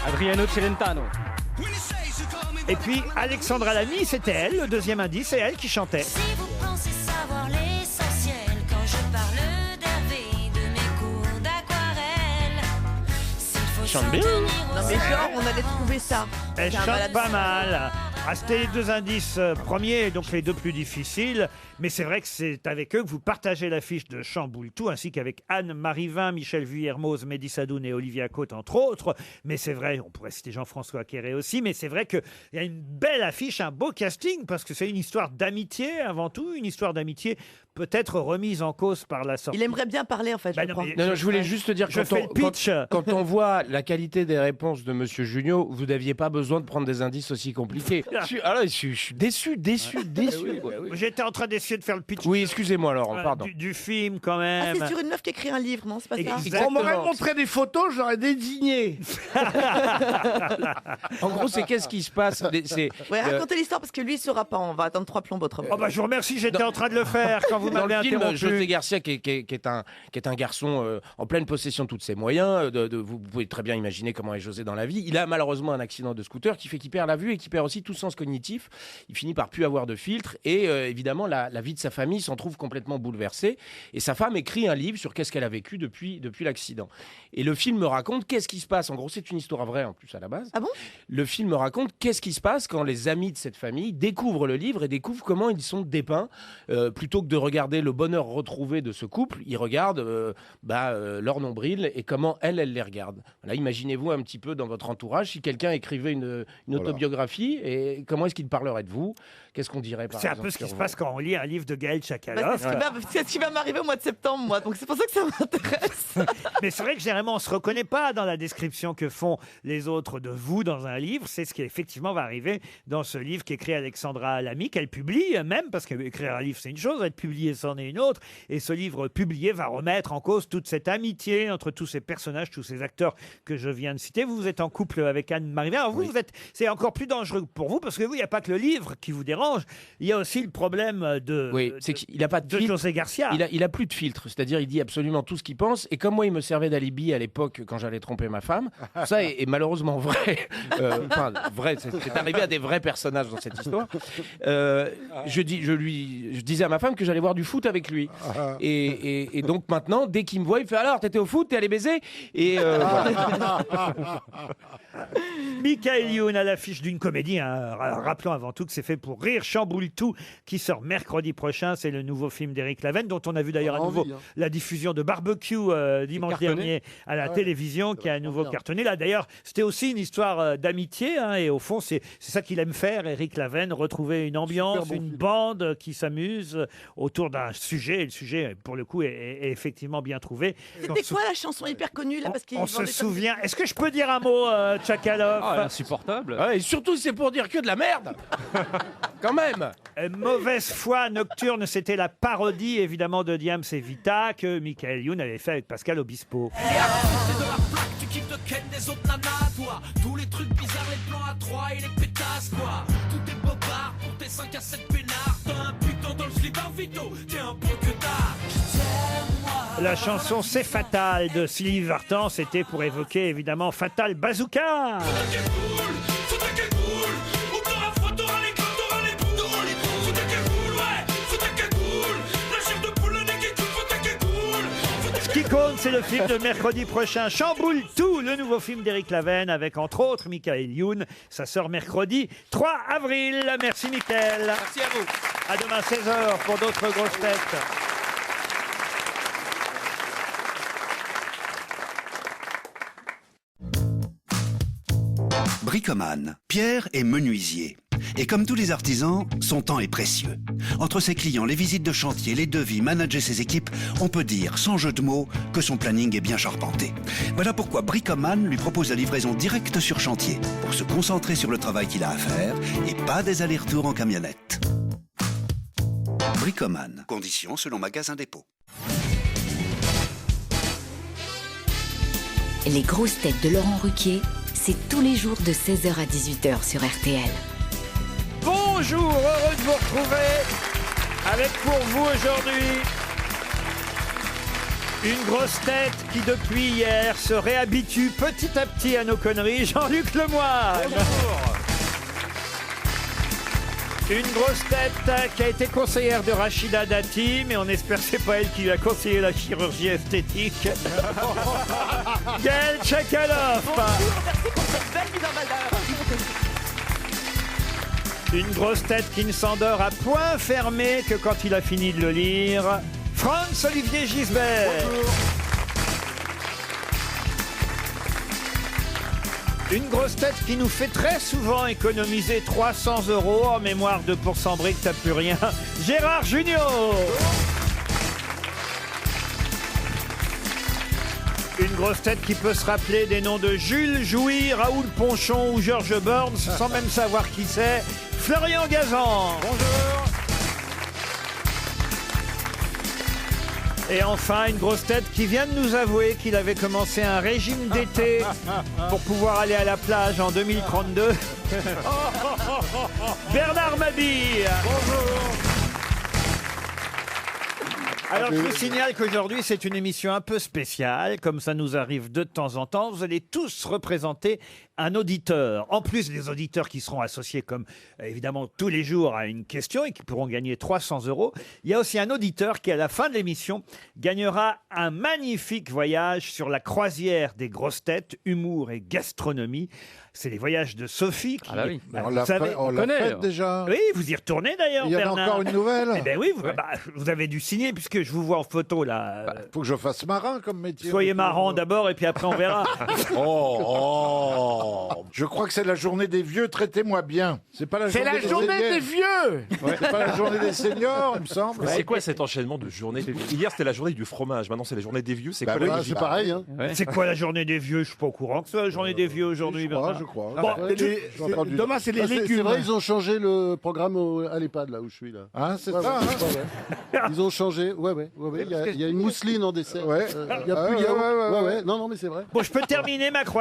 Adriano Celentano. Et puis Alexandra Lamy, c'était elle, le deuxième indice, c'est elle qui chantait. Si vous pensez savoir l'essentiel quand je parle d'Hervé, de mes cours d'aquarelle, s'il faut Chante bien. Non mais genre, on allait trouver ça. Elle C'est un chante malade pas mental. mal. Ah, c'était les 2 indices premiers, donc les 2 plus difficiles. Mais c'est vrai que c'est avec eux que vous partagez l'affiche de Chamboultou, ainsi qu'avec Anne Marivin, Michel Vuillermoz, Mehdi Sadoun et Olivia Cotte, entre autres. Mais c'est vrai, on pourrait citer Jean-François Quéré aussi, mais c'est vrai qu'il y a une belle affiche, un beau casting, parce que c'est une histoire d'amitié avant tout, une histoire d'amitié peut-être remise en cause par la sortie. Il aimerait bien parler en fait, Bah je non, crois. mais Non, je voulais juste te dire je fais le pitch. quand on voit la qualité des réponses de Monsieur Junio, vous n'aviez pas besoin de prendre des indices aussi compliqués. je suis déçu. quoi. J'étais en train d'essayer de faire le pitch. Oui, excusez-moi Laurent, pardon. Du film quand Ah, même. c'est sur une meuf qui écrit un livre, non? C'est pas ça? Exactement. On m'aurait montré des photos, j'aurais désigné. En gros, c'est qu'est-ce qui se passe Ouais, racontez l'histoire parce que lui il saura pas. On va attendre 3 plombes autrement. Oh bah je vous remercie, j'étais en train de le faire quand vous Dans m'avez le film, interrompu. José Garcia, qui est un garçon en pleine possession de tous ses moyens, vous pouvez très bien imaginer comment est José dans la vie. Il a malheureusement un accident de scooter qui fait qu'il perd la vue et qui perd aussi tout sens cognitif. Il finit par plus avoir de filtre et évidemment la vie de sa famille s'en trouve complètement bouleversée. Et sa femme écrit un livre sur qu'est-ce qu'elle a vécu depuis l'accident. Et le film me raconte qu'est-ce qui se passe. En gros, c'est une histoire vraie en plus à la base. Ah bon? Le film me raconte qu'est-ce qui se passe quand les amis de cette famille découvrent le livre et découvrent comment ils sont dépeints. Plutôt que de regarder le bonheur retrouvé de ce couple, ils regardent leur nombril et comment elle les regarde. Voilà, imaginez-vous un petit peu dans votre entourage si quelqu'un écrivait une autobiographie et comment est-ce qu'il parlerait de vous? Qu'est-ce qu'on dirait par C'est un exemple peu ce qui sur se vous passe quand on lit un livre de Gaël Bah, Tchakaloff. c'est ce qui va m'arriver au mois de septembre, moi. Donc c'est pour ça que ça m'intéresse. Mais c'est vrai que généralement on se reconnaît pas dans la description que font les autres de vous dans un livre. C'est ce qui effectivement va arriver dans ce livre qu'écrit Alexandra Lamy, qu'elle publie même, parce qu'écrire un livre c'est une chose, être publié c'en est une autre. Et ce livre publié va remettre en cause toute cette amitié entre tous ces personnages, tous ces acteurs que je viens de citer. Vous êtes en couple avec Anne Marivin. Alors vous êtes, c'est encore plus dangereux pour vous parce que vous, il n'y a pas que le livre qui vous dérange. Il y a aussi le problème c'est qu'il a pas de filtre. José Garcia. Il a plus de filtre, c'est-à-dire il dit absolument tout ce qu'il pense. Et comme moi, il me servait d'alibi à l'époque quand j'allais tromper ma femme, ça est malheureusement vrai. Vrai, c'est arrivé à des vrais personnages dans cette histoire. Je disais à ma femme que j'allais voir du foot avec lui. Et donc maintenant, dès qu'il me voit, il fait alors, t'étais au foot, t'es allé baiser. Et voilà. Michael Youn à l'affiche d'une comédie. Rappelons avant tout que c'est fait pour rire. Chamboultou qui sort mercredi prochain. C'est le nouveau film d'Éric Laven dont on a vu d'ailleurs à nouveau la diffusion de Barbecue dimanche dernier à la télévision qui a à nouveau cartonné. Là d'ailleurs, c'était aussi une histoire d'amitié et au fond, c'est ça qu'il aime faire, Éric Laven, retrouver une ambiance, une bande qui s'amuse autour d'un sujet. Et le sujet, pour le coup, est effectivement bien trouvé. C'était quoi la chanson hyper connue là parce On se souvient. Est-ce que je peux dire un mot, Tchakaloff? Insupportable. Et surtout, c'est pour dire que de la merde. Quand même. Mauvaise foi nocturne, c'était la parodie évidemment de Diams et Vita que Michael Youn avait fait avec Pascal Obispo. C'est de la plaque, tu kiffes de ken des autres nanas, toi. Tous les trucs bizarres, les plans à 3 et les pétasses, quoi. Tout est bobard pour tes 5 à 7 peinards. T'as un putain dans le slibard Vito, t'es un bon que tard. La chanson C'est Fatal de Sylvie Vartan, c'était pour évoquer évidemment Fatal Bazooka. Ce qui Compte, c'est le film de mercredi prochain. Chamboule tout, le nouveau film d'Éric Lavenne avec entre autres Michael Youn. Ça sort mercredi 3 avril. Merci Michael. Merci à vous. À demain 16h pour d'autres grosses têtes. Bricoman, Pierre est menuisier. Et comme tous les artisans, son temps est précieux. Entre ses clients, les visites de chantier, les devis, manager ses équipes, on peut dire, sans jeu de mots, que son planning est bien charpenté. Voilà pourquoi Bricoman lui propose la livraison directe sur chantier, pour se concentrer sur le travail qu'il a à faire et pas des allers-retours en camionnette. Bricoman, conditions selon Magasin Dépôt. Les grosses têtes de Laurent Ruquier, c'est tous les jours de 16h à 18h sur RTL. Bonjour, heureux de vous retrouver avec pour vous aujourd'hui une grosse tête qui depuis hier se réhabitue petit à petit à nos conneries, Jean-Luc Lemoyne. Bonjour. Une grosse tête qui a été conseillère de Rachida Dati, mais on espère que c'est pas elle qui lui a conseillé la chirurgie esthétique. Gaël Tchakaloff. Bonjour, merci pour cette belle mise en valeur. Une grosse tête qui ne s'endort à point fermé que quand il a fini de le lire, Franz-Olivier Gisbert. Bonjour. Une grosse tête qui nous fait très souvent économiser 300 € en mémoire de Pour sans briques, t'as plus rien, Gérard Junior. Une grosse tête qui peut se rappeler des noms de Jules Jouy, Raoul Ponchon ou George Burns sans même savoir qui c'est, Florian Gazan. Bonjour. Et enfin, une grosse tête qui vient de nous avouer qu'il avait commencé un régime d'été pour pouvoir aller à la plage en 2032. Bernard Mabille. Bonjour. Alors, je vous signale qu'aujourd'hui, c'est une émission un peu spéciale. Comme ça nous arrive de temps en temps, vous allez tous représenter un auditeur. En plus des auditeurs qui seront associés, comme évidemment tous les jours, à une question et qui pourront gagner 300 €, il y a aussi un auditeur qui, à la fin de l'émission, gagnera un magnifique voyage sur la croisière des grosses têtes, humour et gastronomie. C'est les voyages de Sophie. Qui, Ah oui. On l'a fait déjà. Oui, vous y retournez d'ailleurs, Il y en a Bernard. encore une nouvelle. Eh bien oui, vous avez dû signer puisque je vous vois en photo là. Faut que je fasse marin comme métier. Soyez marrant d'abord et puis après on verra. Je crois que c'est la journée des vieux, traitez-moi bien. C'est pas la C'est journée la journée des vieux. C'est pas la journée des seniors, il me semble. C'est quoi cet enchaînement de journées? Hier c'était la journée du fromage, maintenant c'est la journée des vieux. C'est Bah quoi oui, la c'est pareil. Hein. C'est quoi la journée des vieux? Je suis pas au courant que c'est la journée des vieux aujourd'hui. Je crois. Bon, Demain, c'est les C'est légumes. vrai, ils ont changé le programme à l'EHPAD, là où je suis. Là. Hein, c'est Ouais, ça. ouais, Hein. ouais. Ils ont changé. Ouais. Il y a une mousseline en dessert. Ouais. Il y a plus de yaourt. Ouais. Non, mais c'est vrai. Bon, je peux terminer ma croisière.